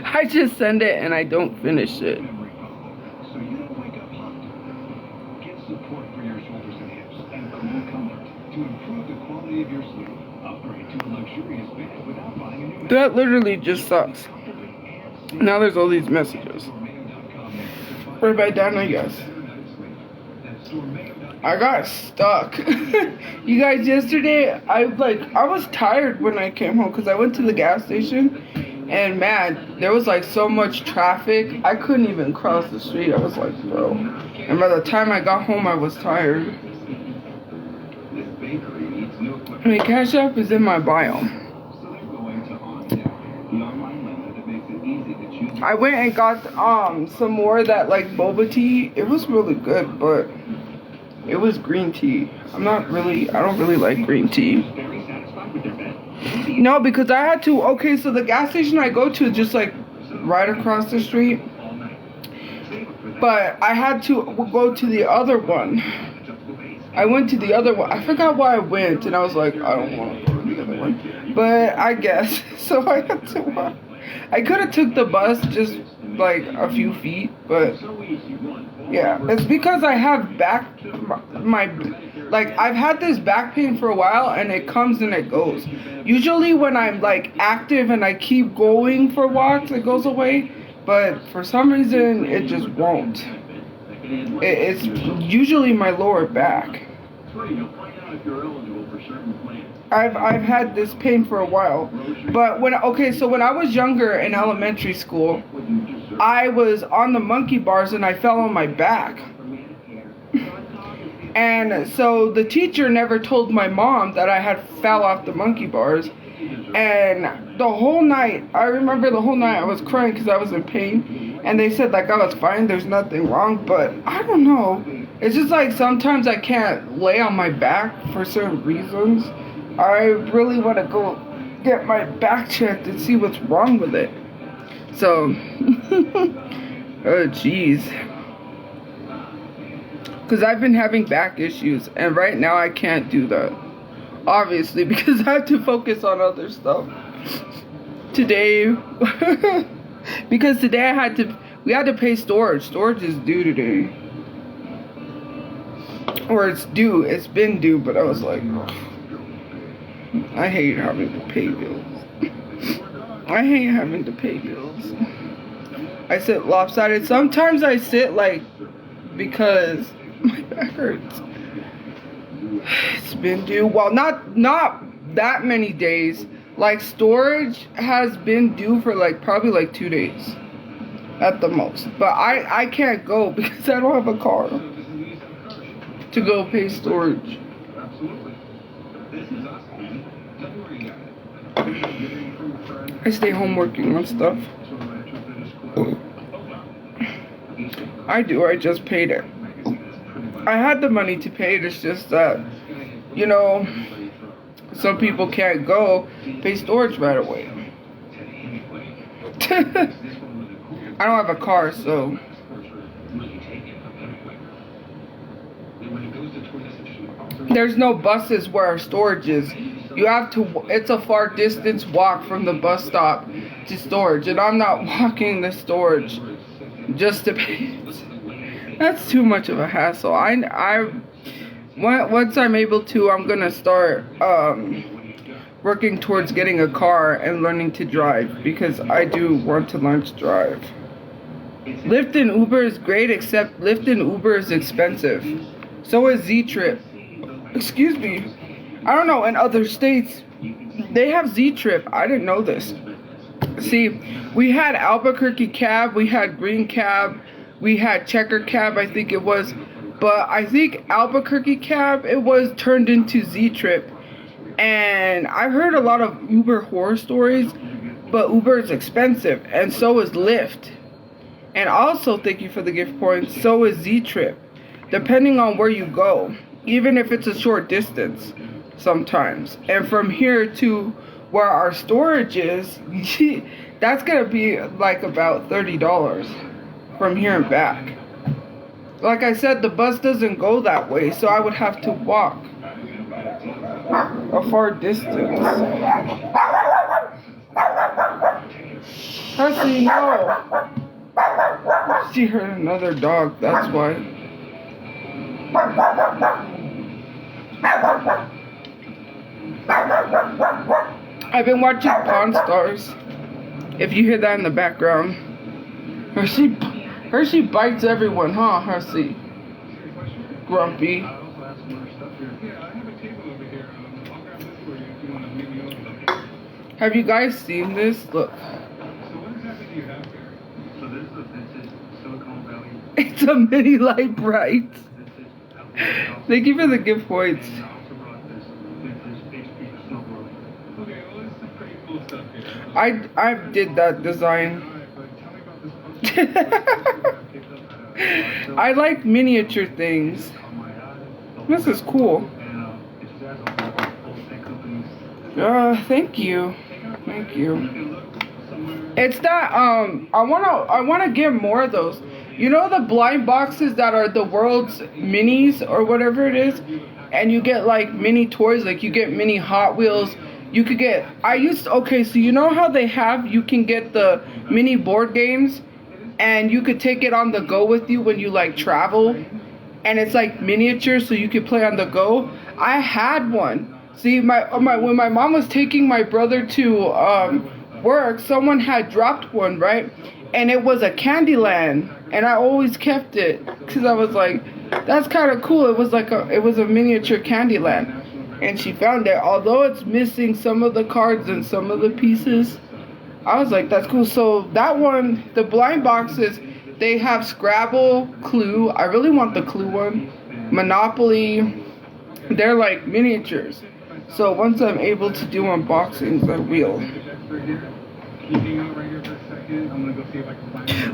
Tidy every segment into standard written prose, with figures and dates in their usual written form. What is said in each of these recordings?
I just send it and I don't finish it. So you don't wake up hot. Get support for your shoulders and hips and cool comfort to improve the quality of your sleep. Upgrade to a luxurious bed without buying a new. That literally just sucks. Now there's all these messages. Right back down, I guess. I got stuck. You guys, yesterday, I was tired when I came home because I went to the gas station and man, there was like so much traffic. I couldn't even cross the street. I was like, bro. And by the time I got home, I was tired. My Cash App is in my bio. I went and got some more of that like boba tea. It was really good, but it was green tea. I don't really like green tea. No, because I had to, okay, so the gas station I go to is just like right across the street. But I had to go to the other one. I went to the other one. I forgot why I went, and I was like, I don't want to go to the other one. But I guess, so I had to walk. I could have took the bus just like a few feet, but yeah, it's because I have I've had this back pain for a while and it comes and it goes. Usually when I'm like active and I keep going for walks, it goes away, but for some reason it just won't. It's usually my lower back. I've had this pain for a while, but when I was younger in elementary school, I was on the monkey bars and I fell on my back. And so the teacher never told my mom that I had fell off the monkey bars. And the whole night, I remember the whole night I was crying because I was in pain. And they said like I was fine, there's nothing wrong, but I don't know. It's just like sometimes I can't lay on my back for certain reasons. I really want to go get my back checked and see what's wrong with it. So, oh jeez. Because I've been having back issues, and right now I can't do that. Obviously, because I have to focus on other stuff. Today, because today we had to pay storage. Storage is due today. Or it's been due, but I was like, I hate having to pay bills. I hate having to pay bills. I sit lopsided. Sometimes I sit like because my back hurts. It's been due. Well, not that many days. Like storage has been due for like probably like 2 days at the most. But I can't go because I don't have a car to go pay storage. I stay home working on stuff. I just paid it. I had the money to pay it, it's just that, you know, some people can't go pay storage right away. I don't have a car, so. There's no buses where our storage is. It's a far distance walk from the bus stop to storage, and I'm not walking the storage just to pay it. That's too much of a hassle. Once I'm able to, I'm gonna start working towards getting a car and learning to drive, because I do want to learn to drive. Lyft and Uber is great, except Lyft and Uber is expensive. So is Z-Trip. Excuse me. I don't know, in other states, they have Z-Trip. I didn't know this. See, we had Albuquerque Cab, we had Green Cab, we had Checker Cab, I think it was. But I think Albuquerque Cab, it was turned into Z-Trip. And I've heard a lot of Uber horror stories, but Uber is expensive, and so is Lyft. And also, thank you for the gift points, so is Z-Trip, depending on where you go, even if it's a short distance sometimes. And from here to where our storage is, that's gonna be like about $30 from here and back. Like I said, the bus doesn't go that way, so I would have to walk a far distance. Hussy, no. She heard another dog, that's why. I've been watching Pawn Stars. If you hear that in the background. Hershey bites everyone, huh, Hussy? Grumpy. Have you guys seen this? Look. It's a mini light bright. Thank you for the gift points. I did that design. I like miniature things. This is cool. Thank you. Thank you. It's that I wanna get more of those. You know the blind boxes that are the world's minis or whatever it is, and you get like mini toys, like you get mini Hot Wheels. You could get, okay, so you know how you can get the mini board games, and you could take it on the go with you when you like travel, and it's like miniature, so you could play on the go. I had one. See, when my mom was taking my brother to work, someone had dropped one, right? And it was a Candyland, and I always kept it because I was like, that's kind of cool. It was a miniature Candyland. And she found it, although it's missing some of the cards and some of the pieces. I was like, that's cool. So that one, the blind boxes, they have Scrabble, Clue. I really want the Clue one. Monopoly. They're like miniatures. So once I'm able to do unboxings, I will.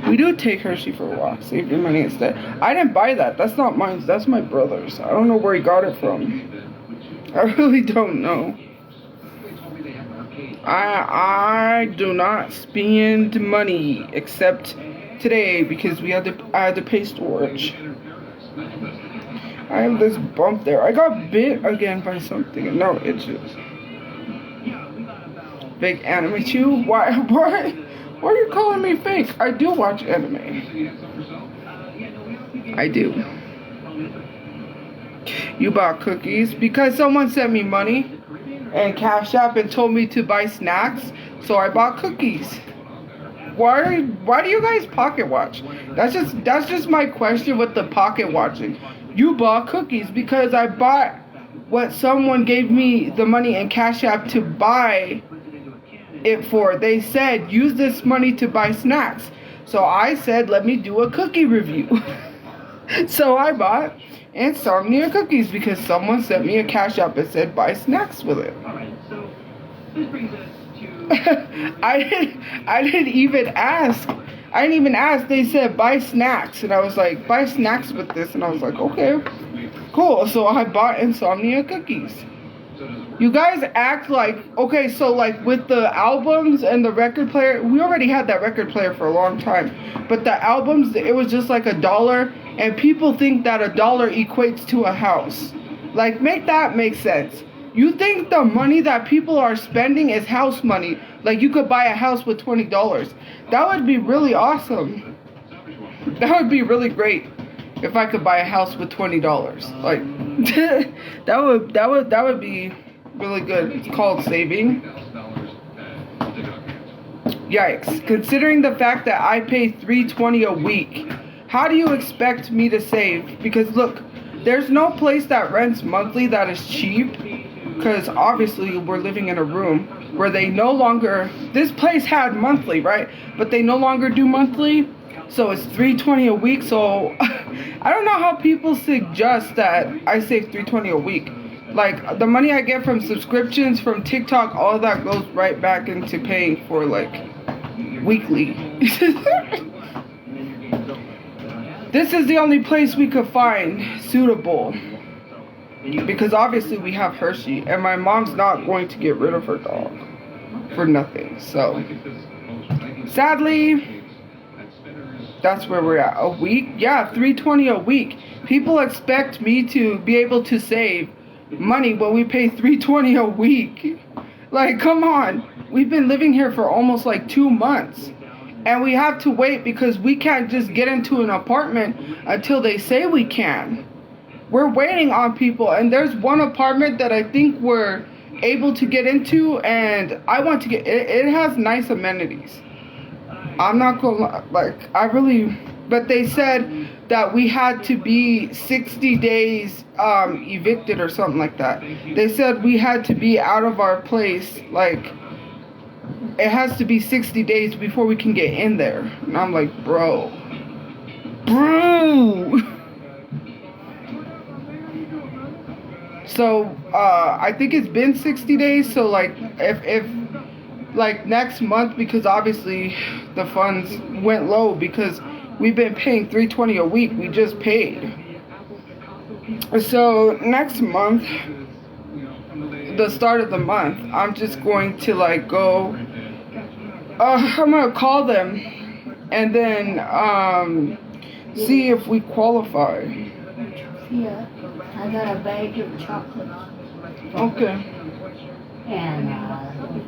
We do take Hershey for a walk. Save your money instead. I didn't buy that. That's not mine. That's my brother's. I don't know where he got it from. I really don't know. I do not spend money except today because I had to pay storage. I have this bump there. I got bit again by something and now it itches. Fake anime too? Why are you calling me fake? I do watch anime. I do. You bought cookies because someone sent me money and Cash App and told me to buy snacks, so I bought cookies. Why do you guys pocket watch? That's just my question with the pocket watching. You bought cookies because I bought what someone gave me the money and Cash App to buy it for. They said use this money to buy snacks, so I said let me do a cookie review. So I bought Insomnia cookies because someone sent me a Cash App and said buy snacks with it. Alright, so this brings us to I didn't even ask. They said buy snacks, and I was like, buy snacks with this, and I was like, okay, cool. So I bought Insomnia cookies. You guys act like, okay, so like with the albums and the record player, we already had that record player for a long time, but the albums, it was just like $1, and people think that $1 equates to a house. Like, make that make sense. You think the money that people are spending is house money, like you could buy a house with $20. That would be really awesome. That would be really great if I could buy a house with $20. Like that would be really good. It's called saving. Yikes. Considering the fact that I pay $3.20 a week, how do you expect me to save? Because look, there's no place that rents monthly that is cheap. Because obviously we're living in a room where they no longer, this place had monthly, right? But they no longer do monthly. So it's $3.20 a week. So I don't know how people suggest that I save $3.20 a week. Like the money I get from subscriptions, from TikTok, all that goes right back into paying for like weekly. This is the only place we could find suitable. Because obviously we have Hershey, and my mom's not going to get rid of her dog for nothing. So, sadly, that's where we're at. A week? Yeah, $3.20 a week. People expect me to be able to save money when we pay $3.20 a week. Like, come on. We've been living here for almost like 2 months. And we have to wait because we can't just get into an apartment until they say we can. We're waiting on people, and there's one apartment that I think we're able to get into, and I want to get it. It has nice amenities. I'm not gonna but they said that we had to be 60 days evicted or something like that. They said we had to be out of our place, like it has to be 60 days before we can get in there. And I'm like, bro. So I think it's been 60 days. So like if like next month, because obviously the funds went low because we've been paying $320 a week. We just paid. So next month, the start of the month, I'm just going to like go. I'm gonna call them and then see if we qualify. Yeah, I got a bag of chocolates. Okay. And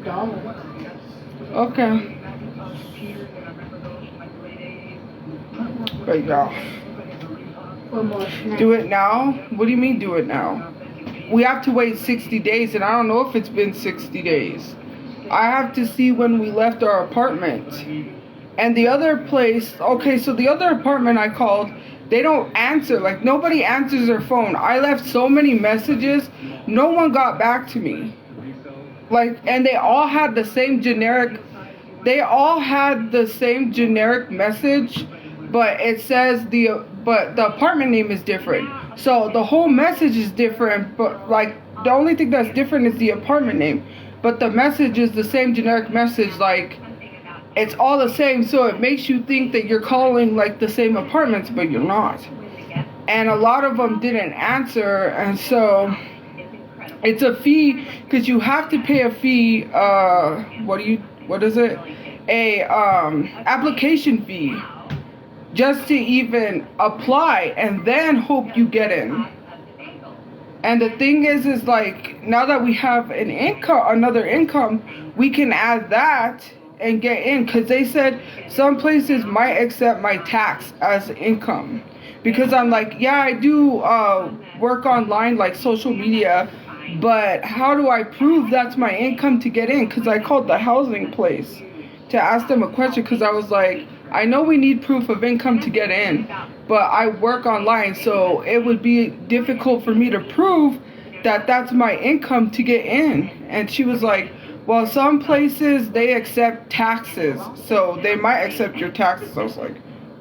$1. Okay. But yeah. For more snacks. Do it now? What do you mean do it now? We have to wait 60 days, and I don't know if it's been 60 days. I have to see when we left our apartment. And the other place, okay, so the other apartment I called, they don't answer. Like, nobody answers their phone. I left so many messages, no one got back to me. Like, and they all had the same generic message, but it says the apartment name is different. So the whole message is different, but like the only thing that's different is the apartment name. But the message is the same generic message, like it's all the same, so it makes you think that you're calling like the same apartments, but you're not. And a lot of them didn't answer, and so it's a fee, because you have to pay a fee, what is it? Application fee, just to even apply, and then hope you get in. And the thing is like, now that we have another income, we can add that and get in, because they said some places might accept my tax as income, because I'm like, yeah, I do work online, like social media, but how do I prove that's my income to get in? Because I called the housing place to ask them a question, because I was like, I know we need proof of income to get in, but I work online, so it would be difficult for me to prove that that's my income to get in. And she was like, well, some places they accept taxes, so they might accept your taxes. I was like,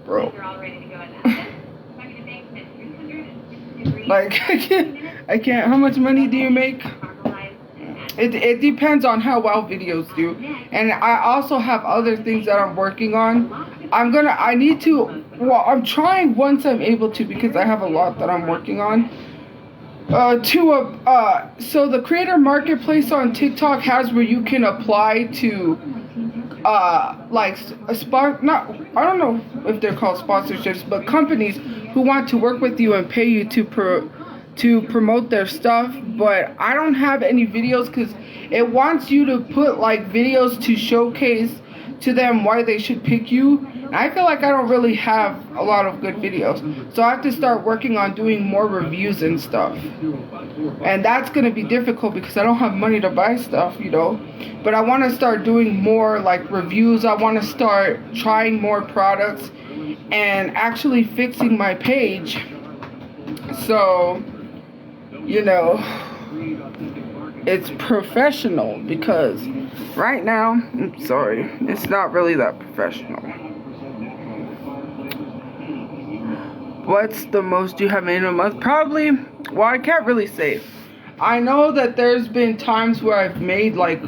bro. Like, I can't, how much money do you make? It depends on how well videos do. And I also have other things that I'm working on. I'm trying once I'm able to, because I have a lot that I'm working on. So the creator marketplace on TikTok has where you can apply to like a I don't know if they're called sponsorships, but companies who want to work with you and pay you to promote their stuff. But I don't have any videos, because it wants you to put like videos to showcase to them why they should pick you. And I feel like I don't really have a lot of good videos, so I have to start working on doing more reviews and stuff. And that's going to be difficult because I don't have money to buy stuff, you know. But I want to start doing more like reviews. I want to start trying more products and actually fixing my page, so you know it's professional, because right now, I'm sorry, it's not really that professional. What's the most you have made in a month? Probably, well, I can't really say. I know that there's been times where I've made like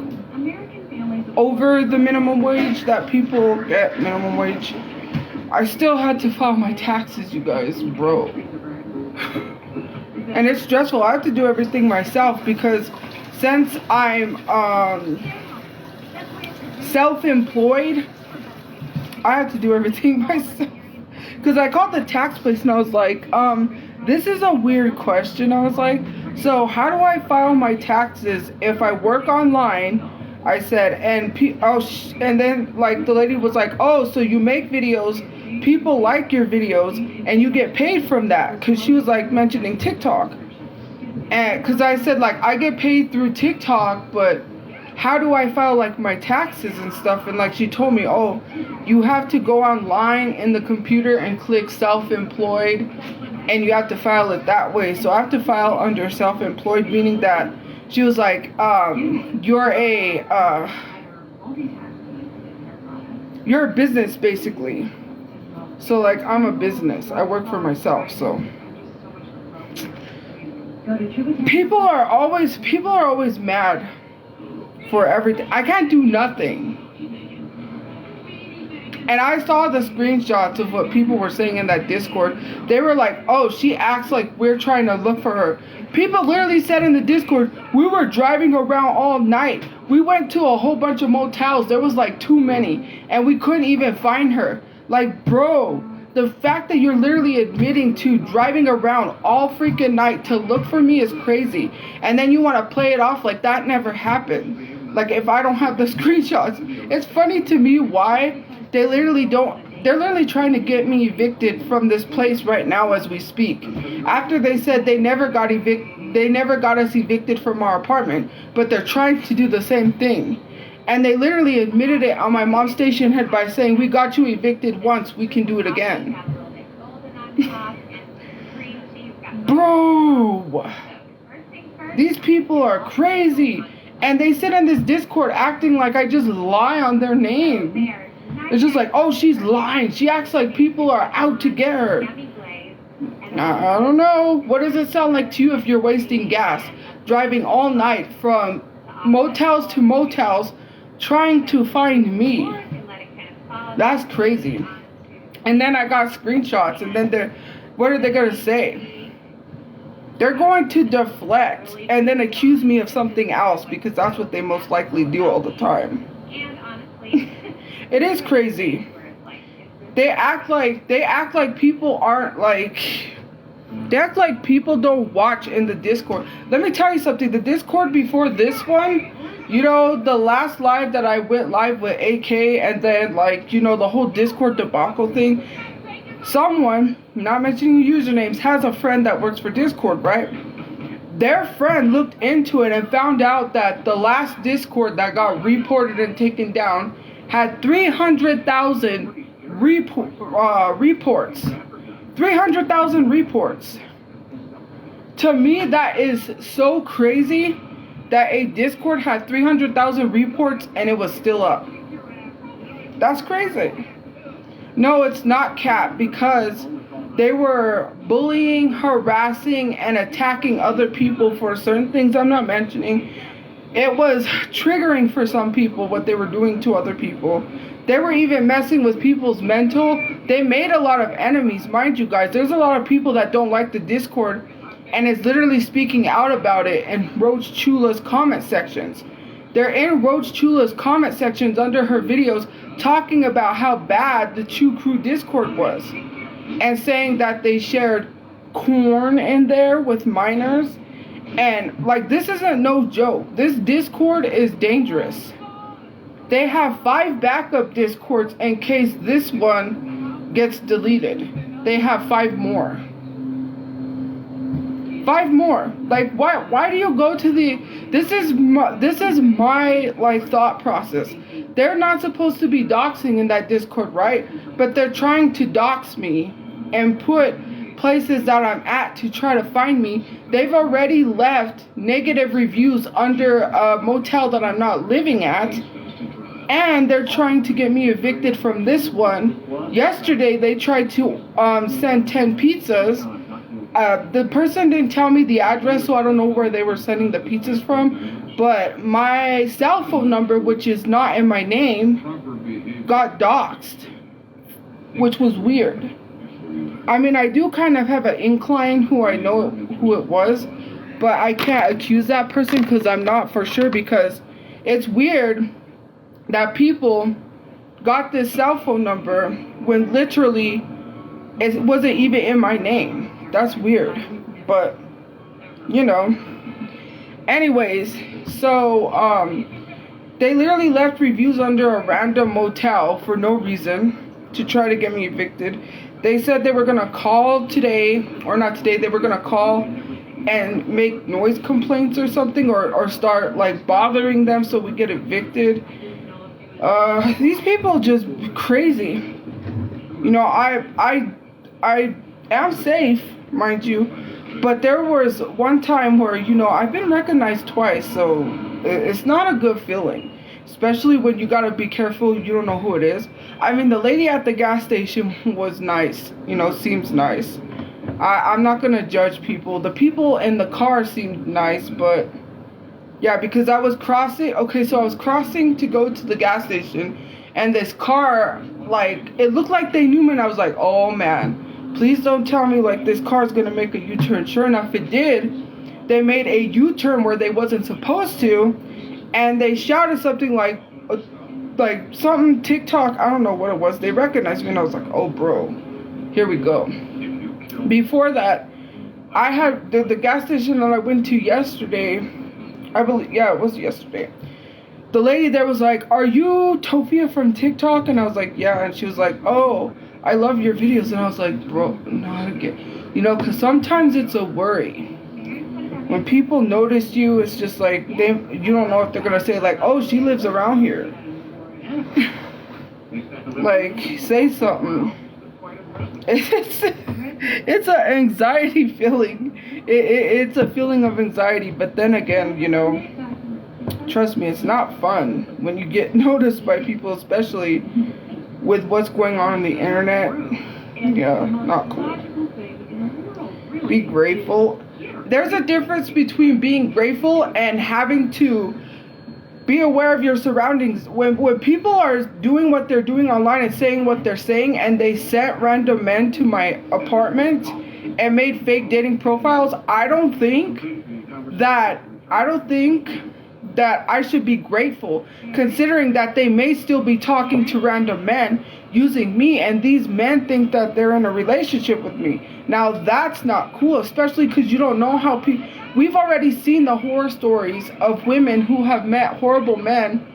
over the minimum wage that people get minimum wage. I still had to file my taxes, you guys, bro. And it's stressful. I have to do everything myself, because since I'm self-employed, I have to do everything myself. Because I called the tax place and I was like, this is a weird question. I was like, so how do I file my taxes if I work online, I said, and then like the lady was like, oh, so you make videos, people like your videos, and you get paid from that, because she was like mentioning TikTok, and because I said like I get paid through TikTok, but how do I file like my taxes and stuff? And like she told me, oh, you have to go online in the computer and click self-employed, and you have to file it that way. So I have to file under self-employed, meaning that she was like, you're a business basically. So like I'm a business. I work for myself. So people are always mad for everything. I can't do nothing. And I saw the screenshots of what people were saying in that Discord. They were like, oh, she acts like we're trying to look for her. People literally said in the Discord, we were driving around all night. We went to a whole bunch of motels. There was like too many. And we couldn't even find her. Like, bro, the fact that you're literally admitting to driving around all freaking night to look for me is crazy. And then you want to play it off like that never happened. Like, if I don't have the screenshots. It's funny to me why they're literally trying to get me evicted from this place right now as we speak. After they said they never got us evicted from our apartment, but they're trying to do the same thing. And they literally admitted it on my mom's station head by saying, we got you evicted once, we can do it again. Bro, these people are crazy. And they sit in this Discord acting like I just lie on their name. It's just like, oh, she's lying. She acts like people are out to get her. I don't know. What does it sound like to you if you're wasting gas, driving all night from motels to motels, trying to find me? That's crazy. And then I got screenshots, and then what are they going to say? They're going to deflect and then accuse me of something else, because that's what they most likely do all the time. It is crazy. They act like people aren't like, they act like people don't watch in the Discord. Let me tell you something. The Discord before this one, you know, the last live that I went live with AK, and then like, you know, the whole Discord debacle thing. Someone, not mentioning usernames, has a friend that works for Discord, right? Their friend looked into it and found out that the last Discord that got reported and taken down had 300,000 reports. 300,000 reports. To me, that is so crazy that a Discord had 300,000 reports and it was still up. That's crazy. No, it's not cap, because they were bullying, harassing, and attacking other people for certain things I'm not mentioning. It was triggering for some people what they were doing to other people. They were even messing with people's mental. They made a lot of enemies, mind you guys. There's a lot of people that don't like the Discord and is literally speaking out about it in Roach Chula's comment sections. They're in Roach Chula's comment sections under her videos talking about how bad the Chew Crew Discord was, and saying that they shared corn in there with minors. And like, this isn't no joke. This Discord is dangerous. They have 5 backup Discords in case this one gets deleted. They have 5 more. 5 more. Like, why do you go to the... This is my like thought process. They're not supposed to be doxing in that Discord, right? But they're trying to dox me and put places that I'm at to try to find me. They've already left negative reviews under a motel that I'm not living at. And they're trying to get me evicted from this one. Yesterday, they tried to send 10 pizzas. The person didn't tell me the address, so I don't know where they were sending the pizzas from. But my cell phone number, which is not in my name, got doxed, which was weird. I mean, I do kind of have an incline who I know who it was, but I can't accuse that person because I'm not for sure, because it's weird that people got this cell phone number when literally it wasn't even in my name. That's weird, but you know. Anyways, so They literally left reviews under a random motel for no reason to try to get me evicted. They said they were gonna call today, or not today, they were gonna call and make noise complaints or something, or start like bothering them so we get evicted. These people just crazy. You know, I am safe, mind you, but there was one time where, you know, I've been recognized twice, so it's not a good feeling. Especially when you gotta be careful, you don't know who it is. I mean, the lady at the gas station was nice, you know, seems nice. I'm not gonna judge people. The people in the car seemed nice, but yeah, because I was crossing, so I was crossing to go to the gas station, and this car, like, it looked like they knew me, and I was like, oh man, please don't tell me, like, this car's gonna make a U-turn. Sure enough, it did. They made a U-turn where they wasn't supposed to, and they shouted something like something TikTok, I don't know what it was. They recognized me, and I was like, oh bro, here we go. Before that, I had the gas station that I went to yesterday, I believe, yeah, it was yesterday. The lady there was like, are you Tophia from TikTok? And I was like, yeah. And she was like, oh, I love your videos. And I was like, bro, not again. You know, because sometimes it's a worry. When people notice you, it's just like, you don't know if they're going to say like, oh, she lives around here. Like, say something. It's an anxiety feeling. It's a feeling of anxiety. But then again, you know, trust me, it's not fun when you get noticed by people, especially with what's going on the internet. Yeah, not cool. Be grateful. There's a difference between being grateful and having to be aware of your surroundings. When people are doing what they're doing online and saying what they're saying, and they sent random men to my apartment and made fake dating profiles, I don't think that I should be grateful, considering that they may still be talking to random men using me, and these men think that they're in a relationship with me. Now that's not cool, especially because you don't know how people. We've already seen the horror stories of women who have met horrible men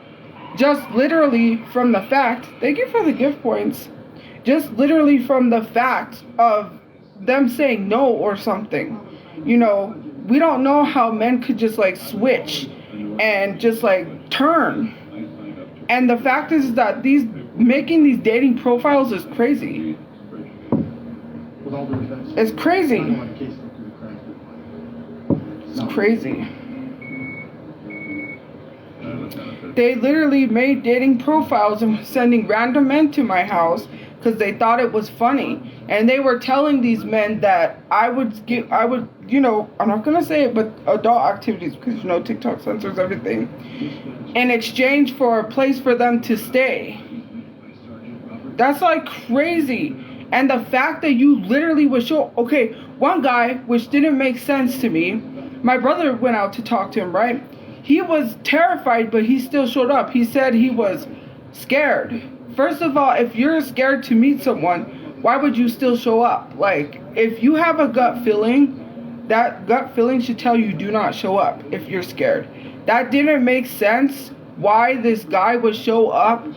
just literally from the fact, thank you for the gift points, just literally from the fact of them saying no or something. You know, we don't know how men could just like switch and just like turn. And the fact is that making these dating profiles is crazy. It's crazy. It's crazy. They literally made dating profiles and sending random men to my house because they thought it was funny. And they were telling these men that I would, you know, I'm not going to say it, but adult activities, because, you know, TikTok censors everything, in exchange for a place for them to stay. That's like crazy. And the fact that you literally would show, okay, one guy, which didn't make sense to me, my brother went out to talk to him, right? He was terrified, but he still showed up. He said he was scared. First of all, if you're scared to meet someone, why would you still show up? Like, if you have a gut feeling, that gut feeling should tell you do not show up if you're scared. That didn't make sense why this guy would show up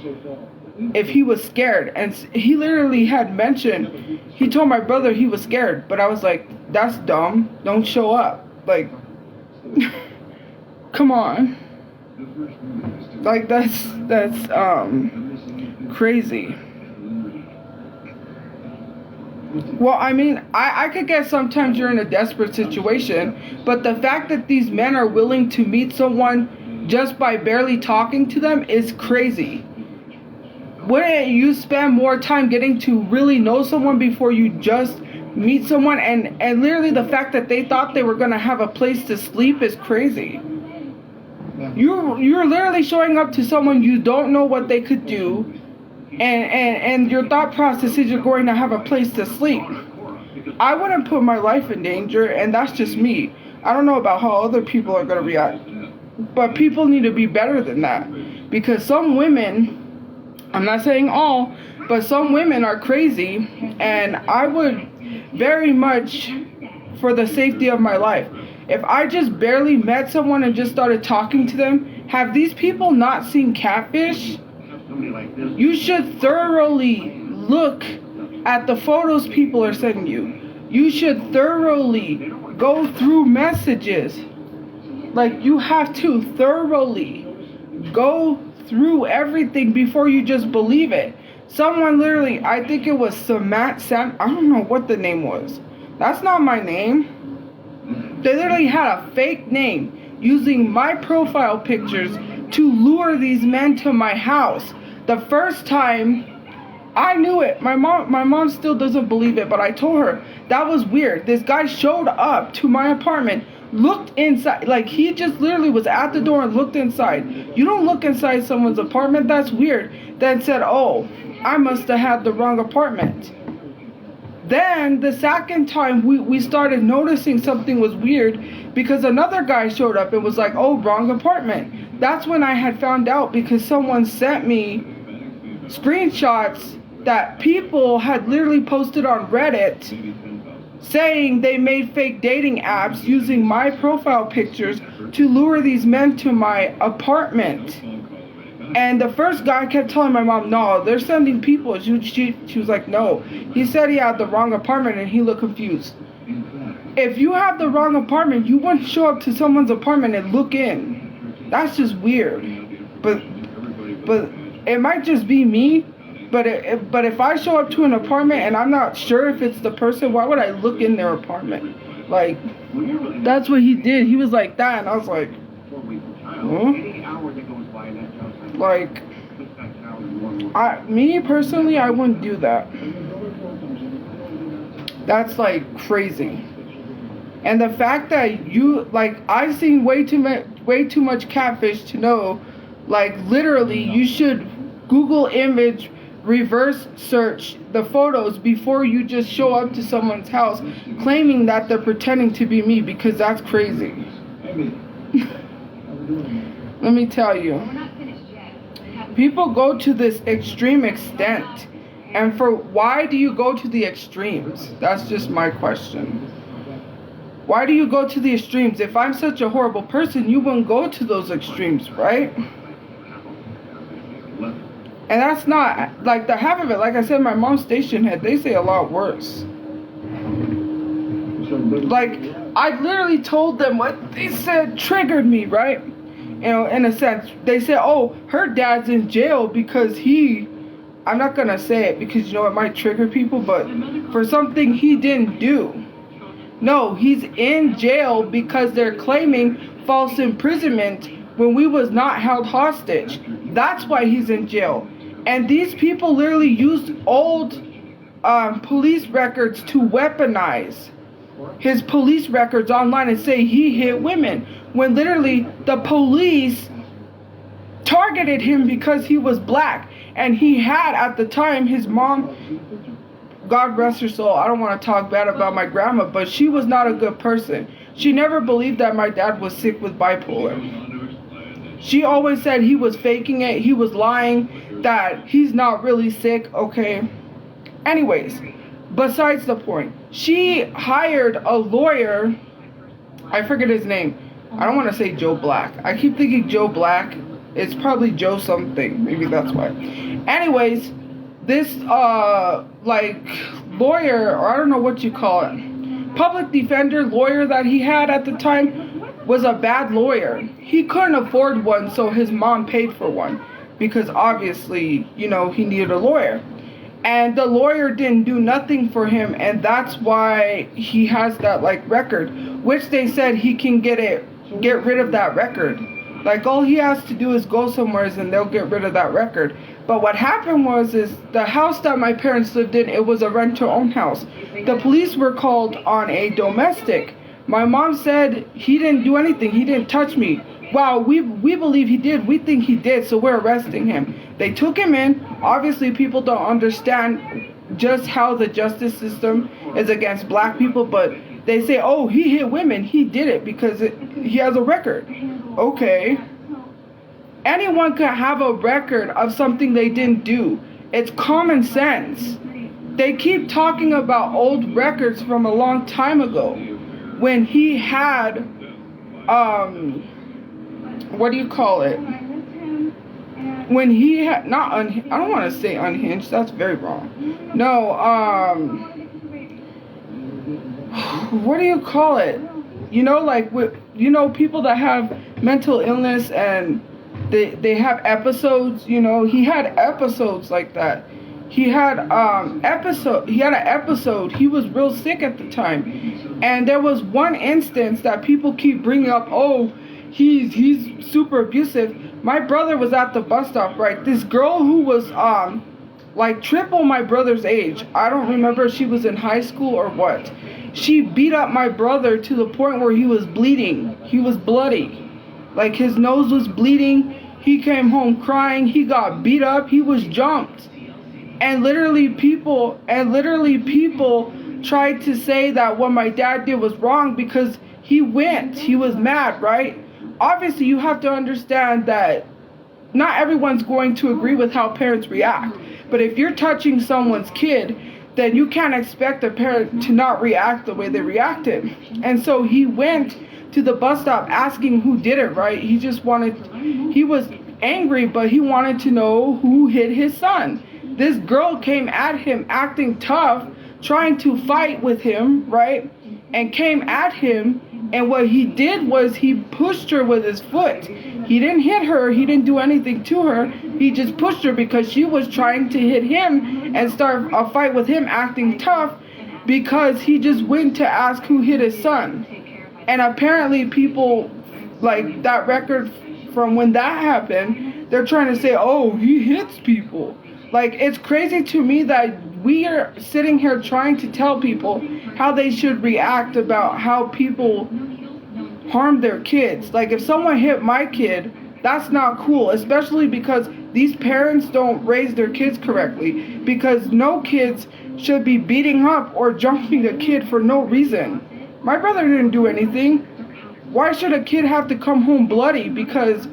if he was scared. And he literally had mentioned, he told my brother he was scared, but I was like, that's dumb. Don't show up. Like, come on. Like, that's crazy. Well, I mean, I could guess sometimes you're in a desperate situation, but the fact that these men are willing to meet someone just by barely talking to them is crazy. Wouldn't you spend more time getting to really know someone before you just meet someone? And literally the fact that they thought they were going to have a place to sleep is crazy. You're literally showing up to someone you don't know what they could do, and your thought process is you're going to have a place to sleep. I wouldn't put my life in danger, and that's just me. I don't know about how other people are going to react, but people need to be better than that, because some women, I'm not saying all, but some women are crazy, and I would very much, for the safety of my life, if I just barely met someone and just started talking to them Have these people not seen catfish? You should thoroughly look at the photos people are sending you. You should thoroughly go through messages. Like, you have to thoroughly go through everything before you just believe it. Someone literally, I think it was Sam, I don't know what the name was. That's not my name. They literally had a fake name using my profile pictures to lure these men to my house. The first time, I knew it. My mom still doesn't believe it, but I told her that was weird. This guy showed up to my apartment, looked inside, like he just literally was at the door and looked inside. You don't look inside someone's apartment, that's weird. Then said, oh, I must have had the wrong apartment. Then the second time we started noticing something was weird because another guy showed up and was like, oh, wrong apartment. That's when I had found out because someone sent me screenshots that people had literally posted on Reddit saying they made fake dating apps using my profile pictures to lure these men to my apartment. And the first guy kept telling my mom, no, they're sending people. She was like, no. He said he had the wrong apartment and he looked confused. If you have the wrong apartment, you wouldn't show up to someone's apartment and look in. That's just weird. But it might just be me. But if I show up to an apartment and I'm not sure if it's the person, why would I look in their apartment? Like, that's what he did. He was like that, and I was like, huh? Like, me personally, I wouldn't do that. That's like crazy. And the fact that you, like, I've seen way too much catfish to know, like, literally, you should Google image reverse search the photos before you just show up to someone's house claiming that they're pretending to be me, because that's crazy. Let me tell you, people go to this extreme extent, and why do you go to the extremes? That's just my question. Why do you go to the extremes? If I'm such a horrible person, you wouldn't go to those extremes, right? And that's not, like, the half of it, like I said, my mom's station head, they say a lot worse. Like, I literally told them what they said triggered me, right? You know, in a sense. They said, oh, her dad's in jail because I'm not going to say it because, you know, it might trigger people, but for something he didn't do. No, he's in jail because they're claiming false imprisonment when we was not held hostage. That's why he's in jail. And these people literally used old police records to weaponize his police records online and say he hit women, when literally the police targeted him because he was black. And he had, at the time, his mom, God rest her soul, I don't want to talk bad about my grandma, but she was not a good person. She never believed that my dad was sick with bipolar. She always said he was faking it, he was lying, that he's not really sick, okay? Anyways, besides the point, she hired a lawyer, I forget his name. I don't want to say Joe Black. I keep thinking Joe Black. It's probably Joe something. Maybe that's why. Anyways, this, like, lawyer, or I don't know what you call it, public defender lawyer that he had at the time was a bad lawyer. He couldn't afford one, so his mom paid for one. Because obviously, you know, he needed a lawyer. And the lawyer didn't do nothing for him, and that's why he has that, like, record. Which they said he can get rid of that record. Like, all he has to do is go somewhere and they'll get rid of that record. But what happened was the house that my parents lived in, it was a rent-to-own house. The police were called on a domestic. My mom said he didn't do anything. He didn't touch me. Wow, we believe he did. We think he did, so we're arresting him. They took him in. Obviously, people don't understand just how the justice system is against black people, but they say, oh, he hit women. He did it because he has a record. Okay. Anyone can have a record of something they didn't do. It's common sense. They keep talking about old records from a long time ago when he had, what do you call it? When he had I don't want to say unhinged. That's very wrong. No, what do you call it? You know, like with people that have mental illness and they have episodes. You know, he had episodes like that. He had an episode. He was real sick at the time, and there was one instance that people keep bringing up. Oh, he's super abusive. My brother was at the bus stop, right? This girl who was like triple my brother's age. I don't remember if she was in high school or what. She beat up my brother to the point where he was bleeding. He was bloody. Like his nose was bleeding. He came home crying. He got beat up. He was jumped. And literally people tried to say that what my dad did was wrong because he was mad, right? Obviously, you have to understand that not everyone's going to agree with how parents react. But if you're touching someone's kid, then you can't expect a parent to not react the way they reacted. And so he went to the bus stop asking who did it, right? He was angry, but he wanted to know who hit his son. This girl came at him acting tough, trying to fight with him, right? And came at him. And what he did was he pushed her with his foot. He didn't hit her. He didn't do anything to her. He just pushed her because she was trying to hit him and start a fight with him acting tough because he just went to ask who hit his son. And apparently people, like that record from when that happened, they're trying to say, oh, he hits people. Like, it's crazy to me that we are sitting here trying to tell people how they should react about how people harm their kids. Like, if someone hit my kid, that's not cool, especially because these parents don't raise their kids correctly. Because no kids should be beating up or jumping a kid for no reason. My brother didn't do anything. Why should a kid have to come home bloody because,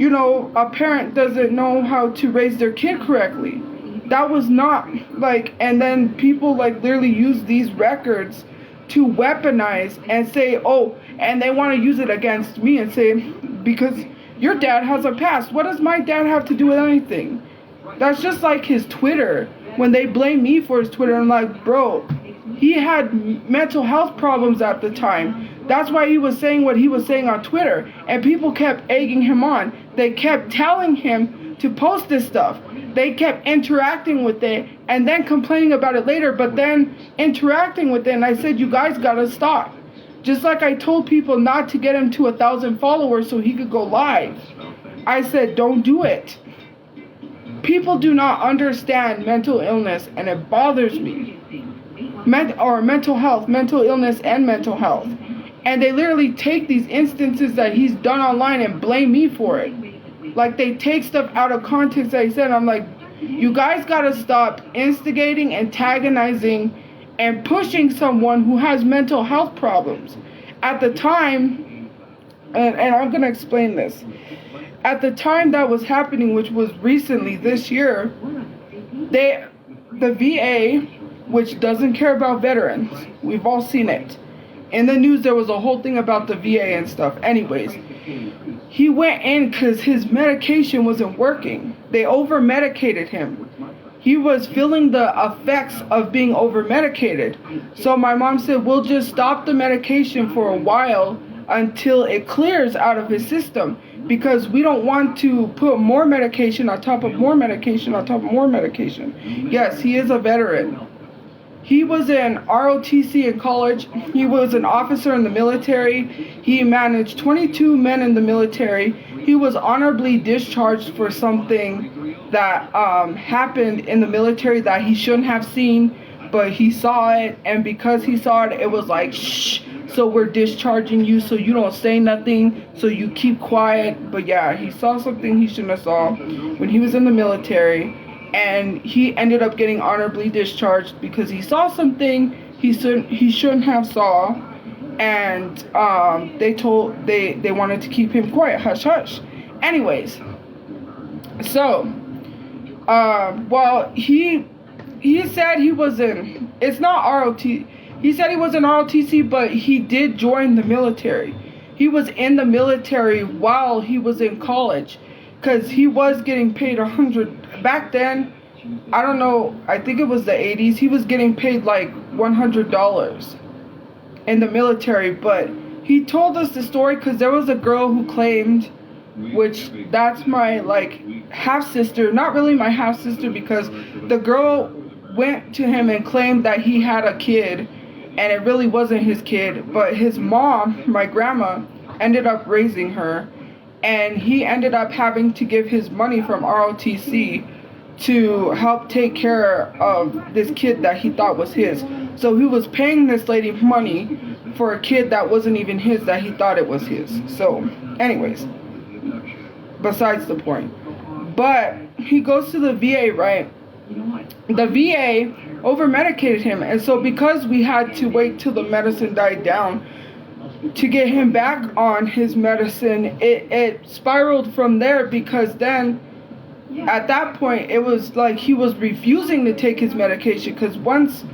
a parent doesn't know how to raise their kid correctly? That was not, and then people, literally use these records to weaponize and say, oh, and they want to use it against me and say, because your dad has a past. What does my dad have to do with anything? That's just like his Twitter. When they blame me for his Twitter, I'm like, bro, he had mental health problems at the time. That's why he was saying what he was saying on Twitter. And people kept egging him on. They kept telling him to post this stuff. They kept interacting with it and then complaining about it later, but then interacting with it. And I said, you guys gotta stop. Just like I told people not to get him to 1,000 followers so he could go live. I said, don't do it. People do not understand mental illness, and it bothers me. Mental health, mental illness, and mental health. And they literally take these instances that he's done online and blame me for it. Like, they take stuff out of context that he said. I'm like, you guys gotta stop instigating, antagonizing, and pushing someone who has mental health problems. At the time, and I'm gonna explain this. At the time that was happening, which was recently this year, the VA, which doesn't care about veterans, we've all seen it. In the news, there was a whole thing about the VA and stuff. Anyways, he went in because his medication wasn't working. They over-medicated him. He was feeling the effects of being over-medicated. So my mom said, we'll just stop the medication for a while until it clears out of his system, because we don't want to put more medication on top of more medication on top of more medication. Yes, he is a veteran. He was in ROTC in college. He was an officer in the military. He managed 22 men in the military. He was honorably discharged for something that happened in the military that he shouldn't have seen, but he saw it, and because he saw it, it was like, shh, so we're discharging you so you don't say nothing, so you keep quiet. But yeah, he saw something he shouldn't have saw when he was in the military. And he ended up getting honorably discharged because he saw something he shouldn't have saw, and they wanted to keep him quiet, hush hush. Anyways, so well, he said he was in, it's not ROT. He said he was in ROTC, but he did join the military. he was in the military while he was in college, because he was getting paid 100 back then. I don't know, I think it was the 80s. He was getting paid like $100 in the military. But he told us the story because there was a girl who claimed, which that's my like half sister, not really my half sister, because the girl went to him and claimed that he had a kid, and it really wasn't his kid, but his mom, my grandma, ended up raising her, and he ended up having to give his money from ROTC to help take care of this kid that he thought was his. So he was paying this lady money for a kid that wasn't even his, that he thought it was his. So anyways, besides the point. But he goes to the VA, right? The VA over-medicated him, and so because we had to wait till the medicine died down to get him back on his medicine, it spiraled from there, because then at that point it was like he was refusing to take his medication, because once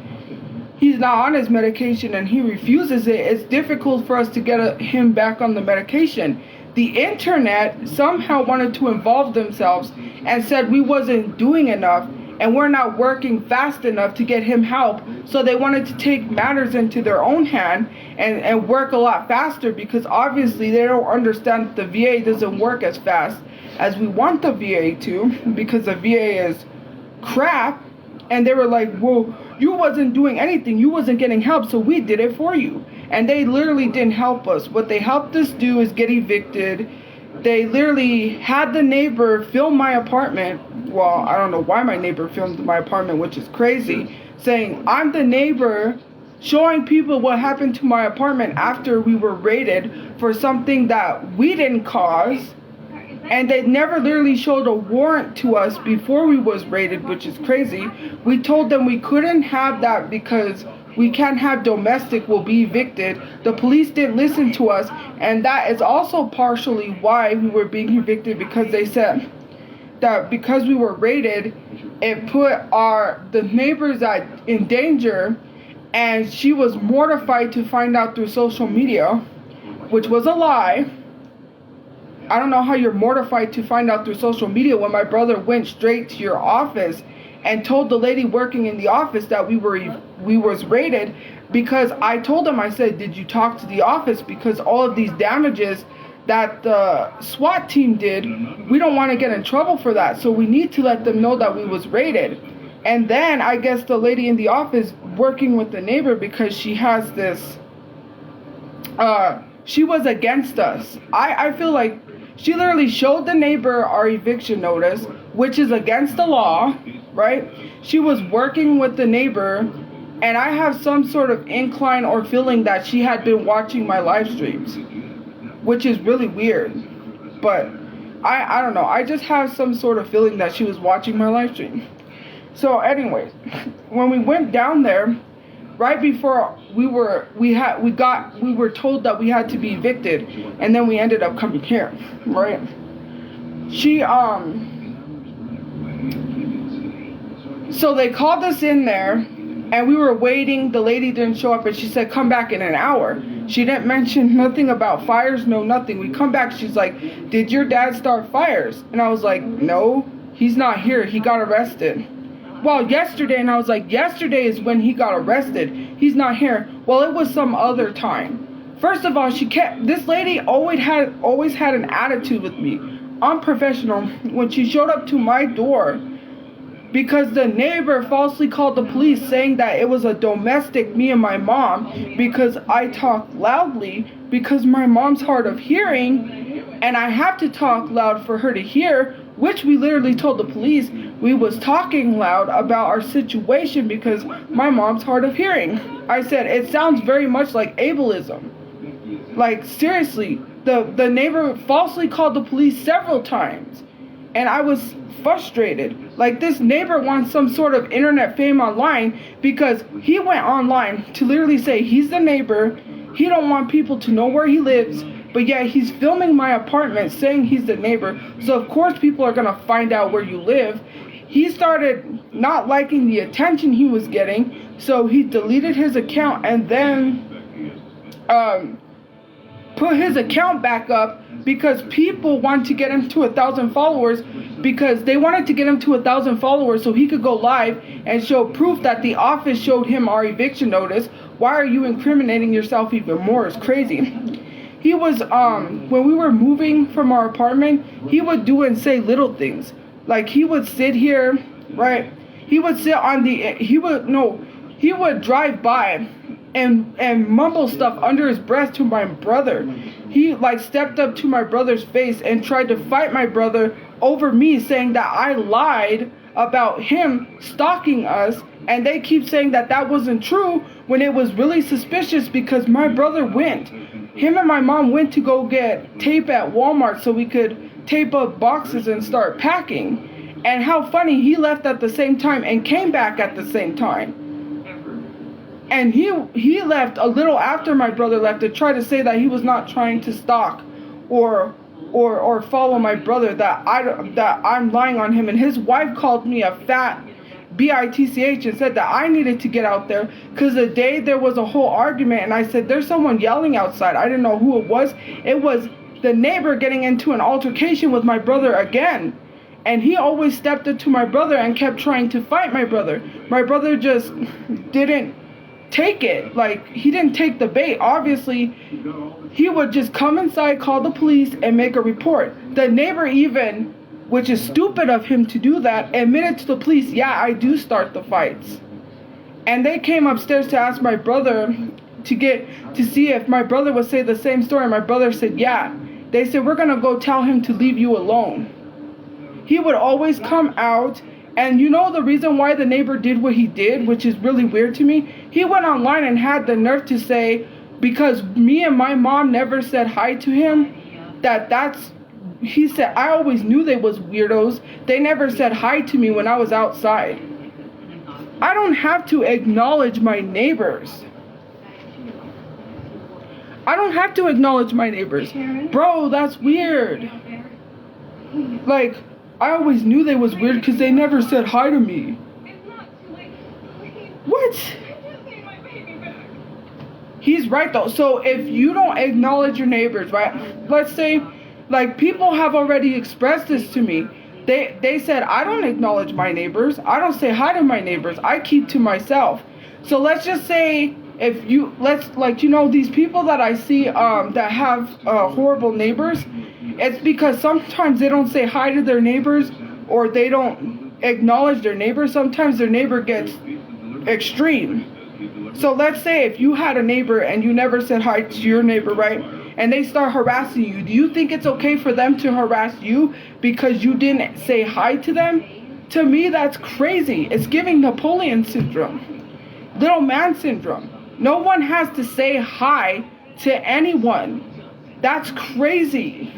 he's not on his medication and he refuses it, it's difficult for us to get him back on the medication. The internet somehow wanted to involve themselves and said we wasn't doing enough and we're not working fast enough to get him help. So they wanted to take matters into their own hand and work a lot faster, because obviously they don't understand that the VA doesn't work as fast as we want the VA to, because the VA is crap. And they were like, well, you wasn't doing anything, you wasn't getting help, so we did it for you. And they literally didn't help us. What they helped us do is get evicted. They literally had the neighbor film my apartment. Well, I don't know why my neighbor filmed my apartment, which is crazy, saying I'm the neighbor, showing people what happened to my apartment after we were raided for something that we didn't cause. And they never literally showed a warrant to us before we was raided, which is crazy. We told them we couldn't have that because we can't have domestic, we'll be evicted. The police didn't listen to us, and that is also partially why we were being evicted, because they said that because we were raided, it put the neighbors in danger, and she was mortified to find out through social media, which was a lie. I don't know how you're mortified to find out through social media when my brother went straight to your office and told the lady working in the office that we was raided, because I told him, I said, did you talk to the office, because all of these damages that the SWAT team did, we don't want to get in trouble for that, so we need to let them know that we was raided. And then I guess the lady in the office working with the neighbor, because she has this she was against us. I feel like she literally showed the neighbor our eviction notice, which is against the law, right? She was working with the neighbor, and I have some sort of incline or feeling that she had been watching my live streams, which is really weird. But I don't know. I just have some sort of feeling that she was watching my live stream. So anyways, when we went down there, right before we were told that we had to be evicted, and then we ended up coming here, right? So they called us in there, and we were waiting. The lady didn't show up, and she said, come back in an hour. She didn't mention nothing about fires, no nothing. We come back, she's like, did your dad start fires? And I was like, no, he's not here, he got arrested. Well, yesterday, and I was like, yesterday is when he got arrested. He's not here. Well, it was some other time. First of all, this lady always had an attitude with me, unprofessional, when she showed up to my door, because the neighbor falsely called the police saying that it was a domestic, me and my mom, because I talk loudly, because my mom's hard of hearing, and I have to talk loud for her to hear, which we literally told the police we was talking loud about our situation because my mom's hard of hearing. I said, it sounds very much like ableism. Like, seriously, the neighbor falsely called the police several times, and I was frustrated. Like, this neighbor wants some sort of internet fame online, because he went online to literally say he's the neighbor, he don't want people to know where he lives, but yet he's filming my apartment saying he's the neighbor, so of course people are gonna find out where you live. He started not liking the attention he was getting, so he deleted his account, and then put his account back up because people want to get him to 1,000 followers, because they wanted to get him to 1,000 followers so he could go live and show proof that the office showed him our eviction notice. Why are you incriminating yourself even more? It's crazy. He was, when we were moving from our apartment, he would do and say little things. Like, he would sit here, right? He would sit on the, he would drive by and mumble stuff under his breath to my brother. He, like, stepped up to my brother's face and tried to fight my brother over me, saying that I lied about him stalking us, and they keep saying that that wasn't true, when it was really suspicious because my brother went. Him and my mom went to go get tape at Walmart so we could tape up boxes and start packing. And how funny, he left at the same time and came back at the same time. And he left a little after my brother left to try to say that he was not trying to stalk or follow my brother, that I'm lying on him. And his wife called me a fat bitch and said that I needed to get out there because the day there was a whole argument, and I said there's someone yelling outside. I didn't know who it was. It was the neighbor getting into an altercation with my brother again. And he always stepped up to my brother and kept trying to fight my brother. My brother just didn't take it. Like, he didn't take the bait. Obviously, he would just come inside, call the police, and make a report. The neighbor even, which is stupid of him to do that, admitted to the police, yeah, I do start the fights. And they came upstairs to ask my brother to see if my brother would say the same story. My brother said, yeah. They said, we're going to go tell him to leave you alone. He would always come out, and you know the reason why the neighbor did what he did, which is really weird to me? He went online and had the nerve to say, because me and my mom never said hi to him, he said, I always knew they was weirdos. They never said hi to me when I was outside. I don't have to acknowledge my neighbors. I don't have to acknowledge my neighbors. Bro, that's weird. Like, I always knew they was weird because they never said hi to me. What? He's right though. So if you don't acknowledge your neighbors, right? Let's say, like, people have already expressed this to me. They said, I don't acknowledge my neighbors. I don't say hi to my neighbors. I keep to myself. So let's just say, these people that I see that have horrible neighbors, it's because sometimes they don't say hi to their neighbors, or they don't acknowledge their neighbors. Sometimes their neighbor gets extreme. So let's say if you had a neighbor and you never said hi to your neighbor, right? And they start harassing you. Do you think it's okay for them to harass you because you didn't say hi to them? To me, that's crazy. It's giving Napoleon syndrome. Little man syndrome. No one has to say hi to anyone. That's crazy.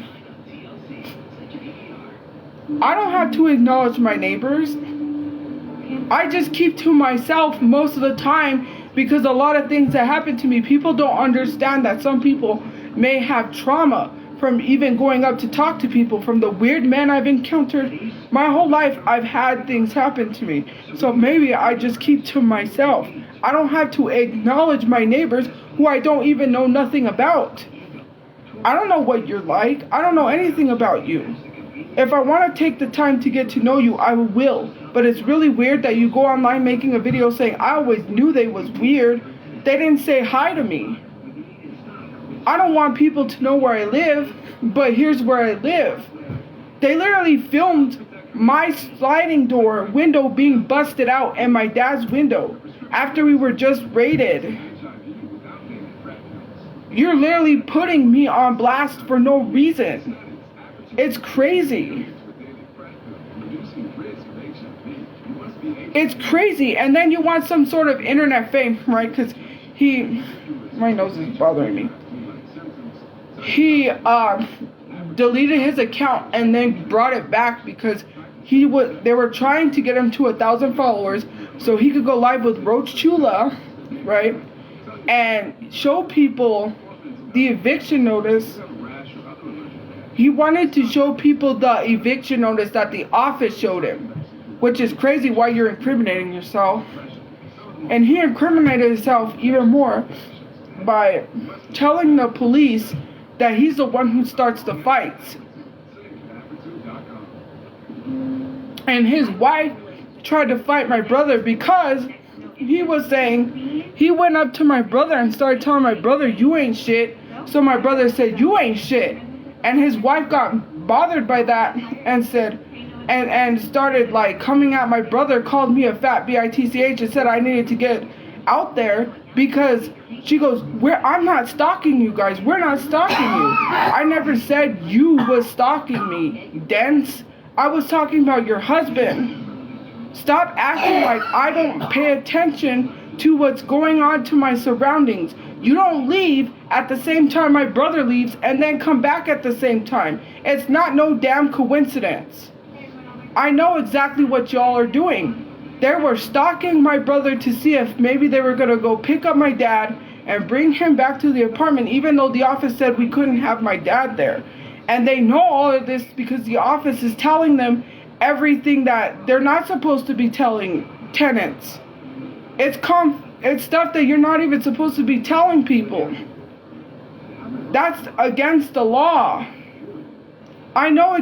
I don't have to acknowledge my neighbors. I just keep to myself most of the time because a lot of things that happen to me, people don't understand that some people may have trauma from even going up to talk to people. From the weird men I've encountered, my whole life I've had things happen to me. So maybe I just keep to myself. I don't have to acknowledge my neighbors who I don't even know nothing about. I don't know what you're like. I don't know anything about you. If I want to take the time to get to know you, I will. But it's really weird that you go online making a video saying, I always knew they was weird. They didn't say hi to me. I don't want people to know where I live, but here's where I live. They literally filmed my sliding door window being busted out and my dad's window after we were just raided. You're literally putting me on blast for no reason. It's crazy. It's crazy. And then you want some sort of internet fame, right? Because my nose is bothering me. He deleted his account and then brought it back because they were trying to get him to 1,000 followers so he could go live with Roach Chula, right? And show people the eviction notice. He wanted to show people the eviction notice that the office showed him, which is crazy why you're incriminating yourself. And he incriminated himself even more by telling the police that he's the one who starts the fights. And his wife tried to fight my brother because he was saying, he went up to my brother and started telling my brother, you ain't shit. So my brother said, you ain't shit. And his wife got bothered by that and said, and started like coming at my brother, called me a fat bitch, and said I needed to get out there because she goes, I'm not stalking you guys. We're not stalking you. I never said you was stalking me, dense. I was talking about your husband. Stop acting like I don't pay attention to what's going on to my surroundings. You don't leave at the same time my brother leaves and then come back at the same time. It's not no damn coincidence. I know exactly what y'all are doing. They were stalking my brother to see if maybe they were going to go pick up my dad and bring him back to the apartment, even though the office said we couldn't have my dad there. And they know all of this because the office is telling them everything that they're not supposed to be telling tenants. It's stuff that you're not even supposed to be telling people. That's against the law. I know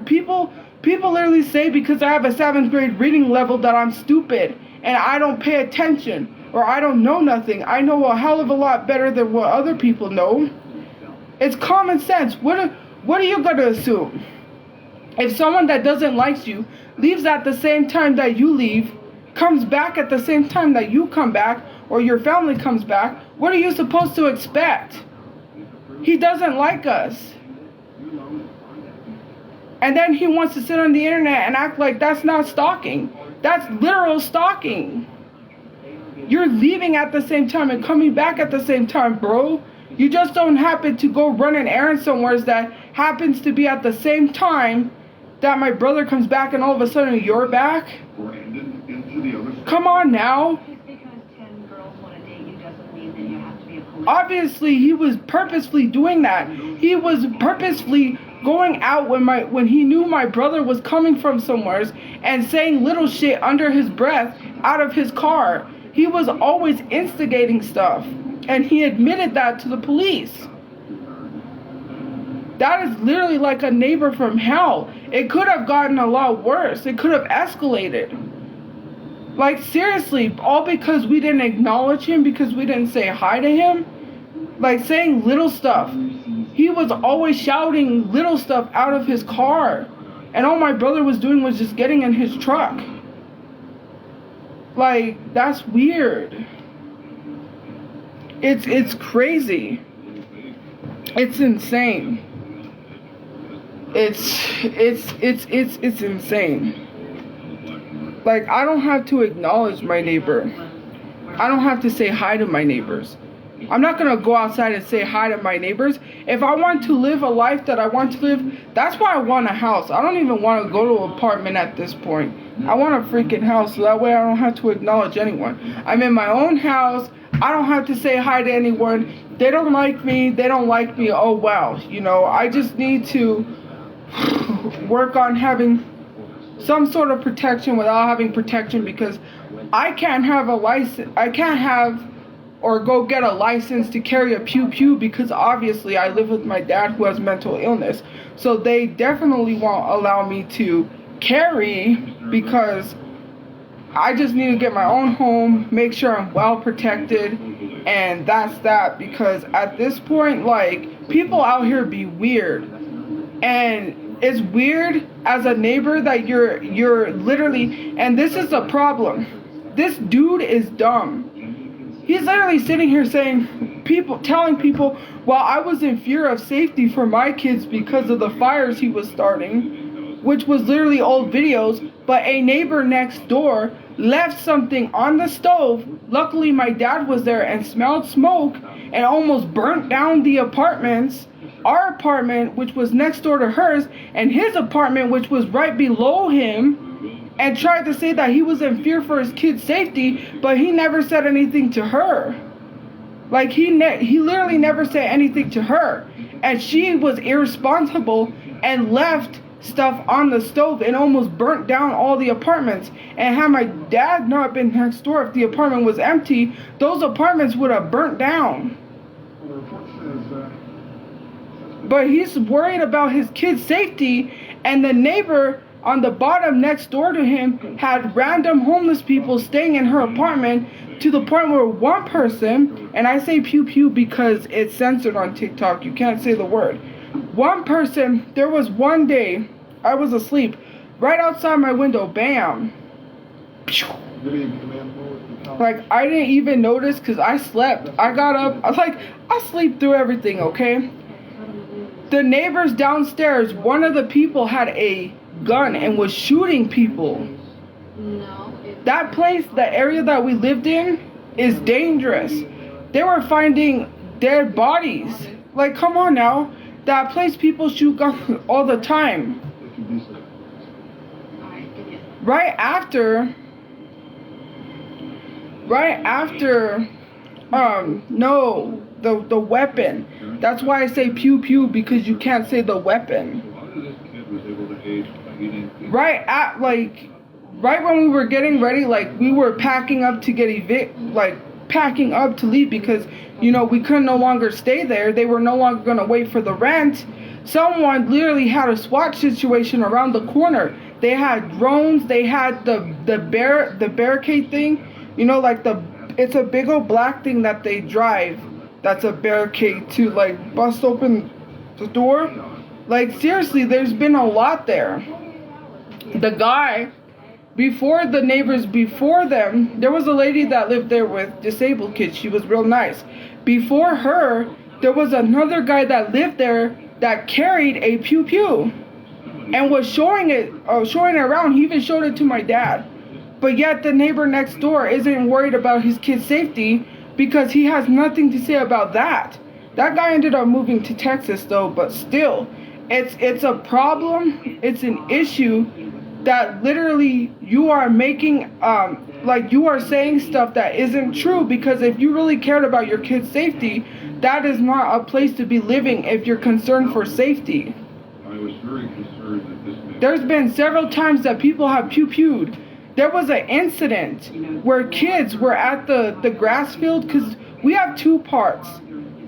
people literally say because I have a 7th grade reading level that I'm stupid and I don't pay attention or I don't know nothing. I know a hell of a lot better than what other people know. It's common sense. What are you going to assume? If someone that doesn't like you leaves at the same time that you leave, comes back at the same time that you come back, or your family comes back, what are you supposed to expect? He doesn't like us. And then he wants to sit on the internet and act like that's not stalking. That's literal stalking. You're leaving at the same time and coming back at the same time, bro. You just don't happen to go run an errand somewhere that happens to be at the same time that my brother comes back and all of a sudden you're back? Come on now. Obviously, he was purposefully doing that. He was purposefully going out when he knew my brother was coming from somewhere and saying little shit under his breath out of his car. He was always instigating stuff, and he admitted that to the police. That is literally like a neighbor from hell. It could have gotten a lot worse. It could have escalated. Like, seriously, all because we didn't acknowledge him, because we didn't say hi to him. Like, saying little stuff. He was always shouting little stuff out of his car. And all my brother was doing was just getting in his truck. Like, that's weird. It's crazy. It's insane. It's insane. Like, I don't have to acknowledge my neighbor. I don't have to say hi to my neighbors. I'm not going to go outside and say hi to my neighbors. If I want to live a life that I want to live, that's why I want a house. I don't even want to go to an apartment at this point. I want a freaking house so that way I don't have to acknowledge anyone. I'm in my own house. I don't have to say hi to anyone. They don't like me. They don't like me. Oh, wow. You know, I just need to work on having some sort of protection without having protection, because I can't have a license. I can't have or go get a license to carry a pew-pew because obviously I live with my dad who has mental illness. So they definitely won't allow me to carry because I just need to get my own home, make sure I'm well protected, and that's that. Because at this point, like, people out here be weird. And it's weird as a neighbor that you're literally, and this is the problem. This dude is dumb. He's literally sitting here telling people, well, I was in fear of safety for my kids because of the fires he was starting, which was literally old videos, but a neighbor next door left something on the stove. Luckily, my dad was there and smelled smoke and almost burnt down the apartments. Our apartment, which was next door to hers, and his apartment, which was right below him, and tried to say that he was in fear for his kids' safety, but he never said anything to her. Like, he literally never said anything to her. And she was irresponsible and left stuff on the stove and almost burnt down all the apartments. And had my dad not been next door, if the apartment was empty, those apartments would have burnt down. The report says But he's worried about his kid's safety, and the neighbor on the bottom next door to him had random homeless people staying in her apartment to the point where one person, and I say pew pew because it's censored on TikTok, you can't say the word. One person, there was one day, I was asleep, right outside my window, bam. Like, I didn't even notice because I slept. I got up, I sleep through everything, okay? The neighbors downstairs, one of the people had a gun and was shooting people. That place, the area that we lived in, is dangerous. They were finding dead bodies. Like, come on now. That place, people shoot guns all the time. Right after, no, the weapon. That's why I say pew pew, because you can't say the weapon. Right when we were getting ready, like we were packing up to get packing up to leave because, you know, we could no longer stay there. They were no longer going to wait for the rent. Someone literally had a SWAT situation around the corner. They had drones. They had the barricade thing, you know, like it's a big old black thing that they drive. That's a barricade to like bust open the door. Like, seriously, there's been a lot there. The guy, before the neighbors before them, there was a lady that lived there with disabled kids. She was real nice. Before her, there was another guy that lived there that carried a pew pew and was showing it around. He even showed it to my dad. But yet the neighbor next door isn't worried about his kid's safety because he has nothing to say about that. That guy ended up moving to Texas though, but still, it's a problem. It's an issue that literally you are making, like you are saying stuff that isn't true, because if you really cared about your kid's safety, that is not a place to be living if you're concerned for safety. I was very concerned that this man... There's been several times that people have pew-pewed. There was an incident where kids were at the grass field, because we have two parks.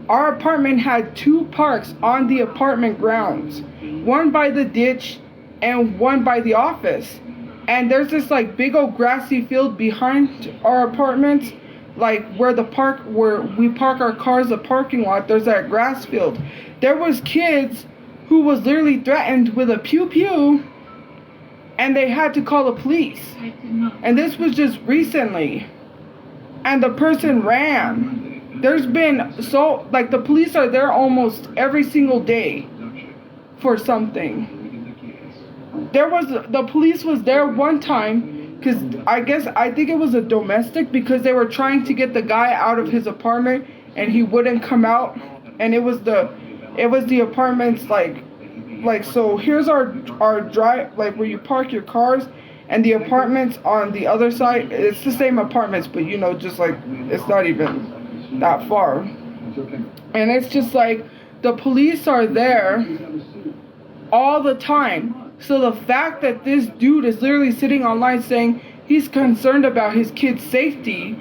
Our apartment had two parks on the apartment grounds. One by the ditch and one by the office. And there's this like big old grassy field behind our apartments, like where we park our cars, the parking lot, there's that grass field. There was kids who was literally threatened with a pew-pew, and they had to call the police. And this was just recently. And the person ran. There's been the police are there almost every single day for something. The police was there one time because I think it was a domestic, because they were trying to get the guy out of his apartment and he wouldn't come out. And it was the apartments like so here's our drive, like where you park your cars, and the apartments on the other side, it's the same apartments, but you know, just like it's not even that far. And it's just like the police are there all the time. So the fact that this dude is literally sitting online saying he's concerned about his kid's safety,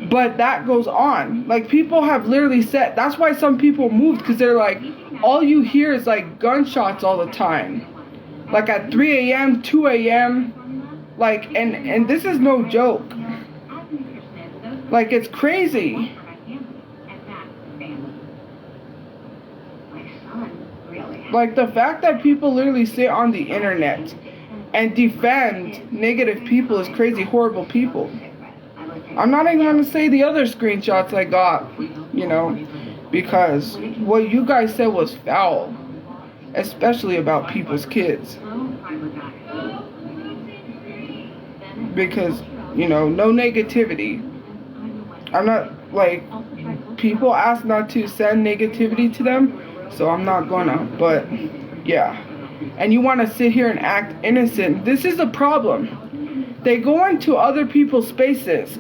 but that goes on. Like, people have literally said, that's why some people moved, because they're like, all you hear is like gunshots all the time. Like at 3 a.m., 2 a.m. Like, and this is no joke. Like, it's crazy. Like, the fact that people literally sit on the internet and defend negative people is crazy, horrible people. I'm not even going to say the other screenshots I got, you know, because what you guys said was foul, especially about people's kids. Because, you know, no negativity. I'm not, like, people ask not to send negativity to them, so I'm not gonna, but yeah. And you want to sit here and act innocent. This is a problem. They go into other people's spaces.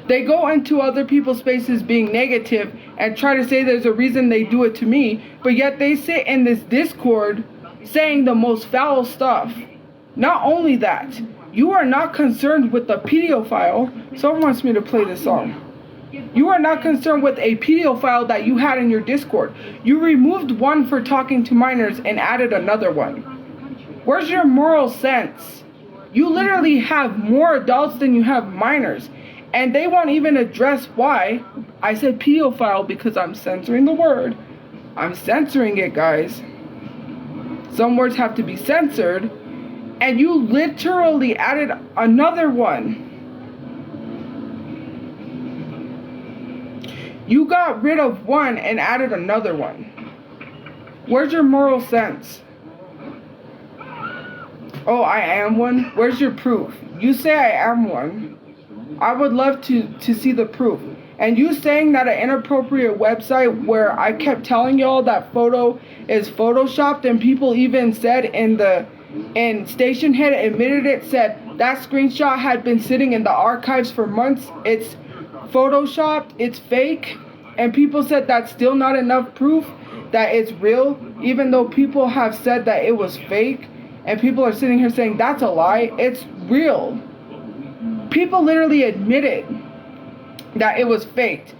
They go into other people's spaces being negative and try to say there's a reason they do it to me, but yet they sit in this Discord saying the most foul stuff. Not only that, you are not concerned with the pedophile. Someone wants me to play this song. You are not concerned with a pedophile that you had in your Discord. You removed one for talking to minors and added another one. Where's your moral sense? You literally have more adults than you have minors. And they won't even address why. I said pedophile because I'm censoring the word. I'm censoring it, guys. Some words have to be censored. And you literally added another one. You got rid of one and added another one. Where's your moral sense? Oh, I am one? Where's your proof? You say I am one. I would love to see the proof. And you saying that an inappropriate website where I kept telling y'all that photo is photoshopped, and people even said in Station Head admitted it, said that screenshot had been sitting in the archives for months. It's photoshopped, it's fake, and people said that's still not enough proof that it's real, even though people have said that it was fake, and people are sitting here saying that's a lie. It's real. People literally admitted that it was faked.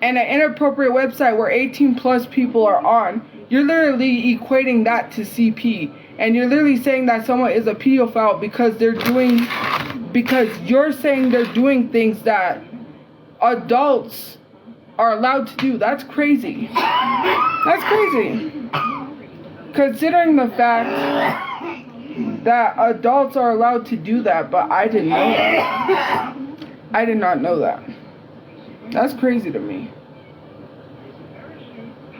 And an inappropriate website where 18 plus people are on, you're literally equating that to CP. And you're literally saying that someone is a pedophile because you're saying they're doing things that adults are allowed to do. That's crazy. That's crazy. Considering the fact that adults are allowed to do that, but I didn't know that. I did not know that. That's crazy to me.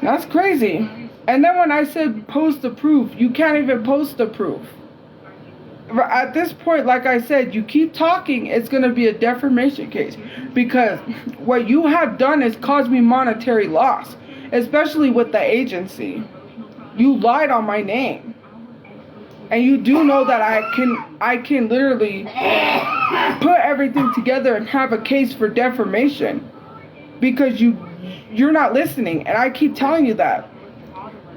That's crazy. And then when I said post the proof, you can't even post the proof. At this point, like I said, you keep talking, it's going to be a defamation case. Because what you have done is caused me monetary loss. Especially with the agency. You lied on my name. And you do know that I can literally put everything together and have a case for defamation. Because you're not listening. And I keep telling you that.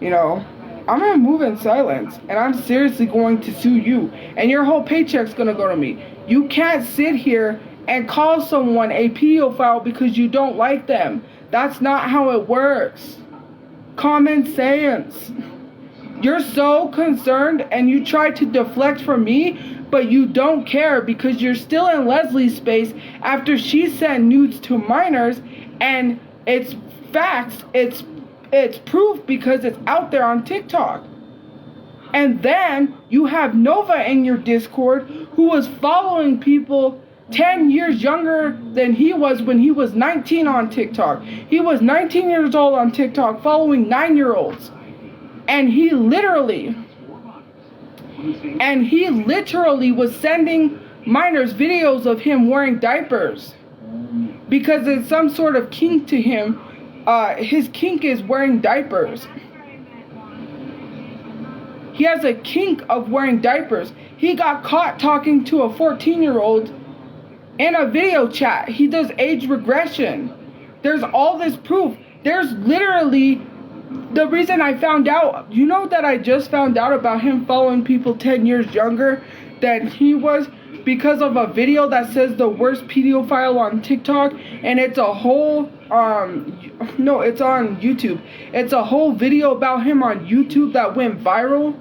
You know, I'm going to move in silence. And I'm seriously going to sue you. And your whole paycheck's going to go to me. You can't sit here and call someone a pedophile because you don't like them. That's not how it works. Common sense. You're so concerned and you try to deflect from me, but you don't care because you're still in Leslie's space after she sent nudes to minors, and it's facts, it's proof because it's out there on TikTok. And then you have Nova in your Discord who was following people 10 years younger than he was when he was 19 on TikTok. He was 19 years old on TikTok following 9-year-olds. And he literally was sending minors videos of him wearing diapers. Because it's some sort of kink to him. His kink is wearing diapers. He has a kink of wearing diapers. He got caught talking to a 14-year-old in a video chat. He does age regression. There's all this proof. There's literally... The reason I found out, you know that I just found out about him following people 10 years younger than he was because of a video that says the worst pedophile on TikTok, and it's a whole, no, it's on YouTube. It's a whole video about him on YouTube that went viral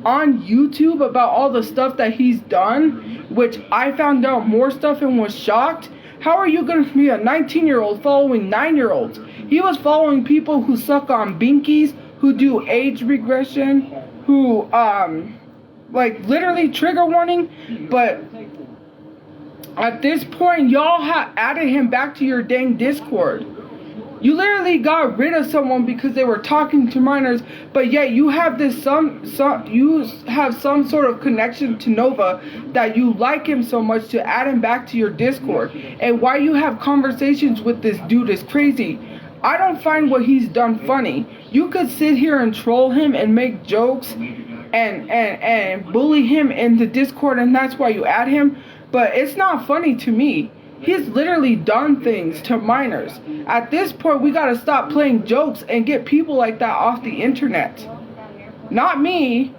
on YouTube about all the stuff that he's done, which I found out more stuff and was shocked. How are you going to be a 19-year-old following 9-year-olds? He was following people who suck on binkies, who do age regression, who, like, literally trigger warning. But at this point, y'all have added him back to your dang Discord. You literally got rid of someone because they were talking to minors, but yet you have this you have some sort of connection to Nova that you like him so much to add him back to your Discord. And why you have conversations with this dude is crazy. I don't find what he's done funny. You could sit here and troll him and make jokes and bully him in the Discord, and that's why you add him, but it's not funny to me. He's literally done things to minors. At this point, we gotta stop playing jokes and get people like that off the internet. Not me.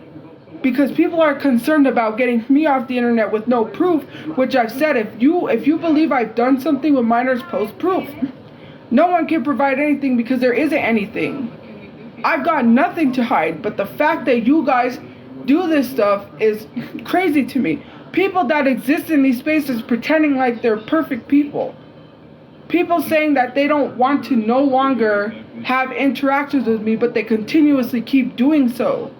because people are concerned about getting me off the internet with no proof, which I've said, if you believe I've done something with minors, post proof. No one can provide anything because there isn't anything. I've got nothing to hide, but the fact that you guys do this stuff is crazy to me. People that exist in these spaces pretending like they're perfect people. People saying that they don't want to no longer have interactions with me, but they continuously keep doing so.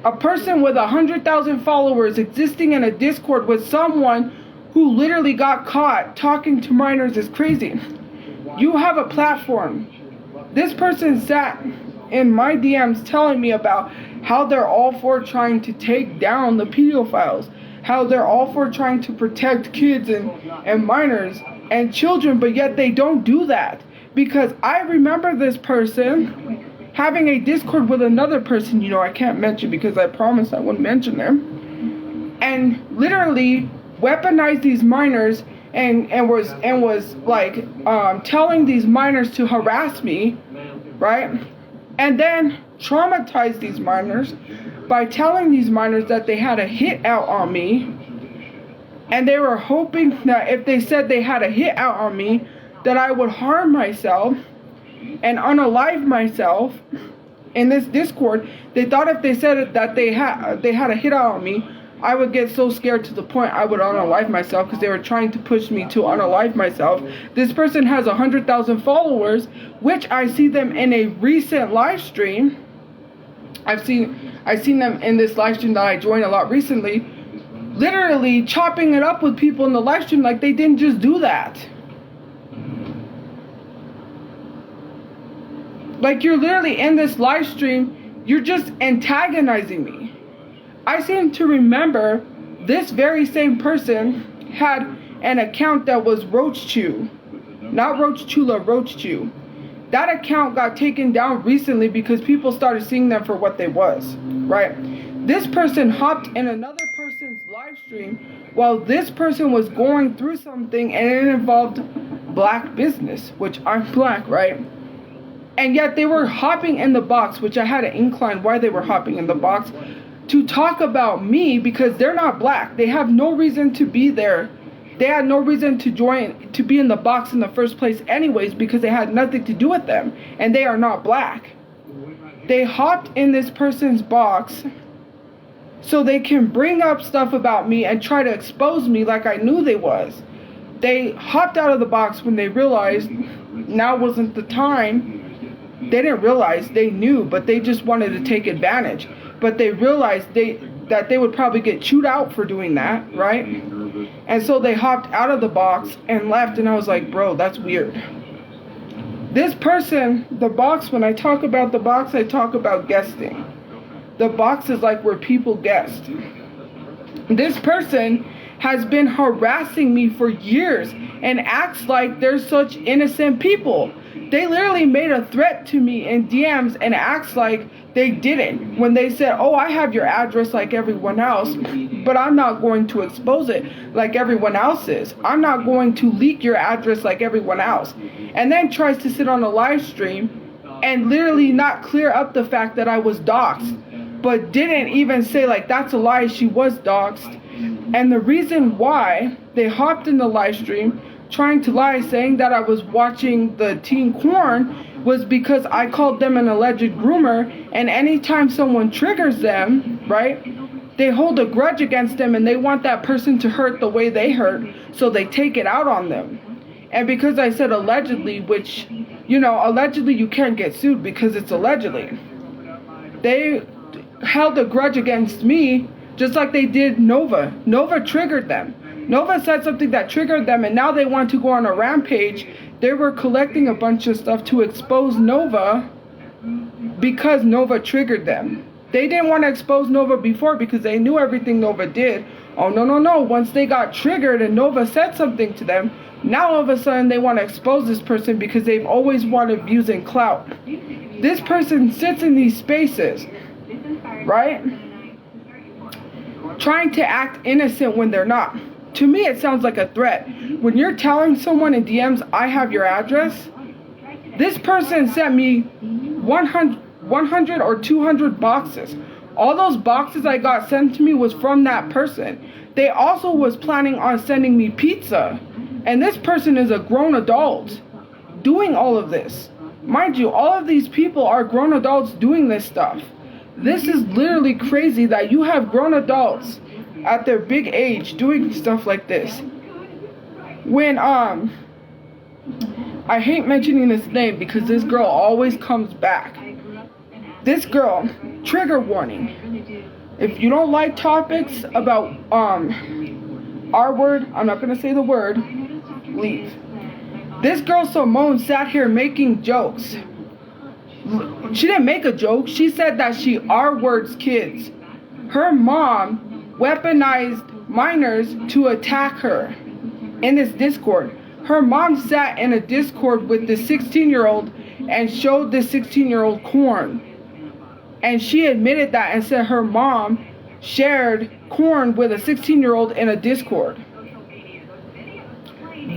A person with 100,000 followers existing in a Discord with someone who literally got caught talking to minors is crazy. You have a platform. This person sat in my DMs telling me about how they're all for trying to take down the pedophiles, how they're all for trying to protect kids and minors and children, but yet they don't do that. Because I remember this person having a Discord with another person, I can't mention because I promised I wouldn't mention them, and literally weaponized these minors and was like telling these minors to harass me, right? And then traumatized these minors by telling these minors that they had a hit out on me, and they were hoping that if they said they had a hit out on me, that I would harm myself and unalive myself in this Discord. They thought if they said that they had a hit out on me, I would get so scared to the point I would unalive myself, because they were trying to push me to unalive myself. This person has 100,000 followers, which I see them in a recent live stream. I've seen them in this live stream that I joined a lot recently, literally chopping it up with people in the live stream like they didn't just do that. Like, you're literally in this live stream, you're just antagonizing me. I seem to remember this very same person had an account that was Roach Chew. Not Roach Chula, Roach Chew. That account got taken down recently because people started seeing them for what they was, right? This person hopped in another person's live stream while this person was going through something, and it involved black business, which I'm black, right? And yet they were hopping in the box, which I had an incline why they were hopping in the box, to talk about me because they're not black. They have no reason to be there. They had no reason to be in the box in the first place anyways, because they had nothing to do with them. And they are not black. They hopped in this person's box so they can bring up stuff about me and try to expose me like I knew they was. They hopped out of the box when they realized now wasn't the time. They didn't realize, they knew, but they just wanted to take advantage. But they realized that they would probably get chewed out for doing that, right? And so they hopped out of the box and left, and I was like, bro, that's weird. This person, the box, when I talk about the box, I talk about guesting. The box is like where people guest. This person has been harassing me for years and acts like they're such innocent people. They literally made a threat to me in DMs and acts like they didn't, when they said, oh, I have your address like everyone else, but I'm not going to expose it like everyone else is. I'm not going to leak your address like everyone else. And then tries to sit on a live stream and literally not clear up the fact that I was doxxed, but didn't even say like that's a lie, she was doxxed. And the reason why they hopped in the live stream trying to lie, saying that I was watching the teen porn, was because I called them an alleged groomer, and anytime someone triggers them, right, they hold a grudge against them and they want that person to hurt the way they hurt, so they take it out on them. And because I said allegedly, which, allegedly you can't get sued because it's allegedly, they held a grudge against me just like they did Nova. Nova triggered them. Nova said something that triggered them, and now they want to go on a rampage. They were collecting a bunch of stuff to expose Nova because Nova triggered them. They didn't want to expose Nova before because they knew everything Nova did. Oh, no. Once they got triggered and Nova said something to them, now all of a sudden they want to expose this person because they've always wanted views and clout. This person sits in these spaces, right? Trying to act innocent when they're not. To me, it sounds like a threat. When you're telling someone in DMs, I have your address, this person sent me 100 or 200 boxes All those boxes I got sent to me was from that person. They also was planning on sending me pizza. And this person is a grown adult doing all of this. Mind you, all of these people are grown adults doing this stuff. This is literally crazy that you have grown adults at their big age doing stuff like this. When, I hate mentioning this name because this girl always comes back. This girl, trigger warning. If you don't like topics about, our word, I'm not going to say the word, leave. This girl Simone sat here making jokes. She didn't make a joke. She said that she R-words kids. Her mom weaponized minors to attack her in this Discord. Her mom sat in a Discord with the 16-year-old and showed the 16-year-old corn. And she admitted that and said her mom shared corn with a 16-year-old in a Discord.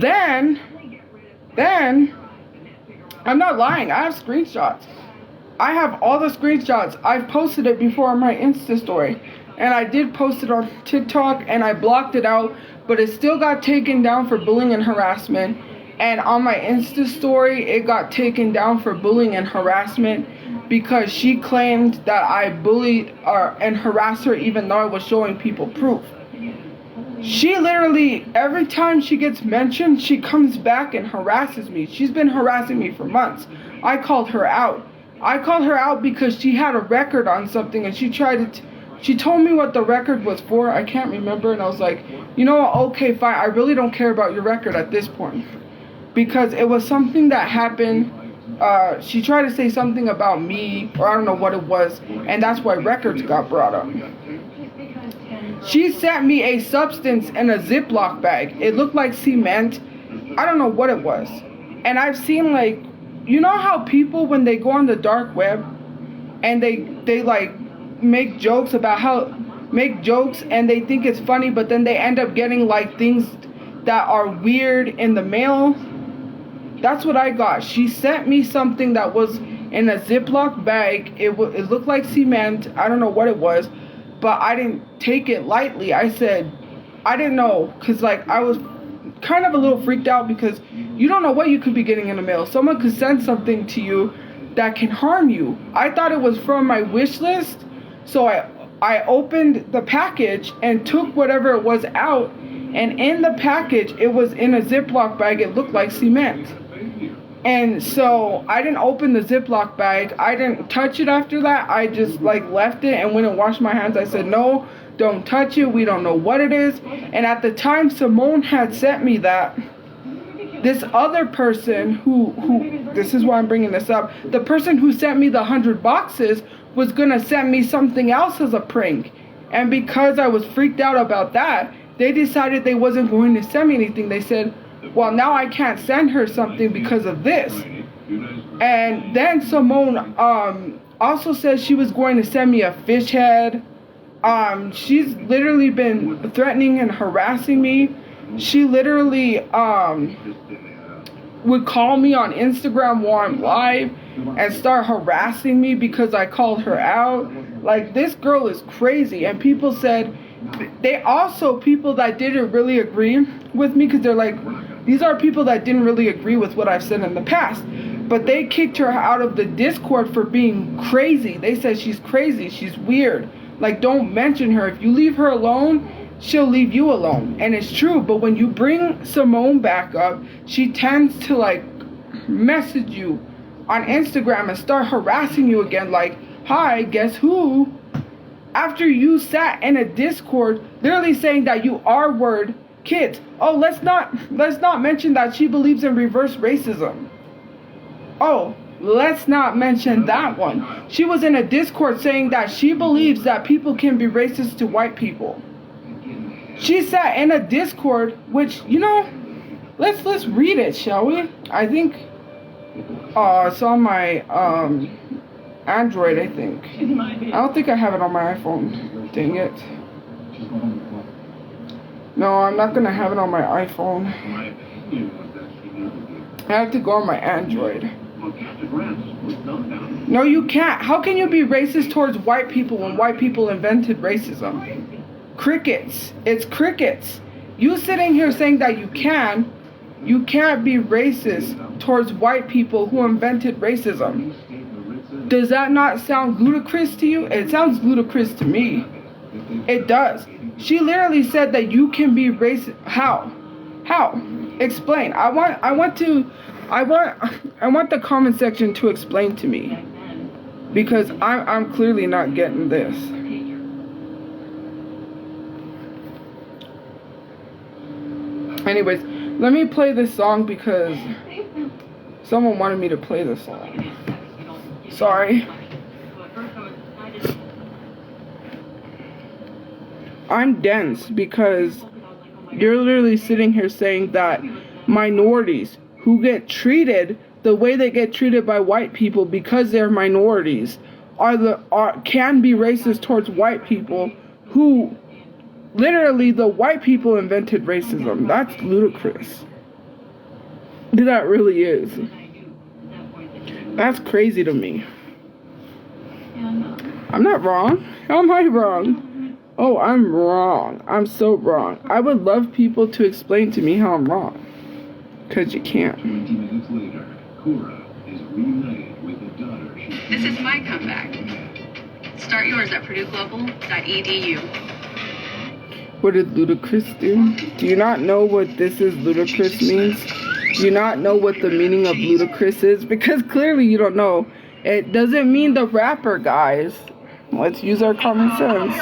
Then, I'm not lying, I have screenshots. I have all the screenshots. I've posted it before on my Insta story. And I did post it on TikTok and I blocked it out, but it still got taken down for bullying and harassment. And on my Insta story, it got taken down for bullying and harassment because she claimed that I bullied and harassed her even though I was showing people proof. She literally, every time she gets mentioned, she comes back and harasses me. She's been harassing me for months. I called her out. I called her out because she had a record on something and she told me what the record was for. I can't remember, and I was like, you know what, okay, fine. I really don't care about your record at this point. Because it was something that happened. She tried to say something about me, or I don't know what it was, and that's why records got brought up. She sent me a substance in a Ziploc bag. It looked like cement. I don't know what it was. And I've seen, like, you know how people, when they go on the dark web and they like make jokes and they think it's funny, but then they end up getting like things that are weird in the mail. That's what I got. She sent me something that was in a Ziploc bag. It looked like cement. I don't know what it was. But I didn't take it lightly. I said, I didn't know. Because, like, I was kind of a little freaked out because you don't know what you could be getting in the mail. Someone could send something to you that can harm you. I thought it was from my wish list. So I opened the package and took whatever it was out. And in the package, it was in a Ziploc bag. It looked like cement. And so I didn't open the Ziploc bag. I didn't touch it after that. I just like left it and went and washed my hands. I said, no, don't touch it. We don't know what it is. And at the time Simone had sent me that, this other person who this is why I'm bringing this up. The person who sent me the 100 boxes was going to send me something else as a prank. And because I was freaked out about that, they decided they wasn't going to send me anything. They said, well, now I can't send her something because of this. And then Simone also said she was going to send me a fish head. She's literally been threatening and harassing me. She literally would call me on Instagram while I'm live and start harassing me because I called her out. Like, this girl is crazy. And people said, people that didn't really agree with me, because they're like, these are people that didn't really agree with what I've said in the past. But they kicked her out of the Discord for being crazy. They said she's crazy, she's weird. Like, don't mention her. If you leave her alone, she'll leave you alone. And it's true, but when you bring Simone back up, she tends to, like, message you on Instagram and start harassing you again. Like, hi, guess who? After you sat in a Discord literally saying that you R-word kids. Oh, let's not mention that she believes in reverse racism. Oh, let's not mention that one. She was in a Discord saying that she believes that people can be racist to white people. She sat in a Discord, which, you know, let's read it, shall we? I think it's on my Android, I think. I don't think I have it on my iPhone. Dang it. No, I'm not gonna have it on my iPhone. I have to go on my Android. No, you can't. How can you be racist towards white people when white people invented racism? Crickets. It's crickets. You sitting here saying that you can't be racist towards white people who invented racism. Does that not sound ludicrous to you? It sounds ludicrous to me. It does. She literally said that you can be racist. How? How? Explain. I want the comment section to explain to me, because I'm clearly not getting this. Anyways, let me play this song because someone wanted me to play this song. Sorry. I'm dense because you're literally sitting here saying that minorities who get treated the way they get treated by white people because they're minorities can be racist towards white people who literally the white people invented racism. That's ludicrous. That really is. That's crazy to me. I'm not wrong. How am I wrong? Oh, I'm wrong. I'm so wrong. I would love people to explain to me how I'm wrong. Because you can't. 20 minutes later, Cora is reunited with the daughter she... This is my comeback. Start yours at purdueglobal.edu. What did ludicrous do? Do you not know what this is ludicrous means? Do you not know what the meaning of ludicrous is? Because clearly you don't know. It doesn't mean the rapper, guys. Let's use our common sense.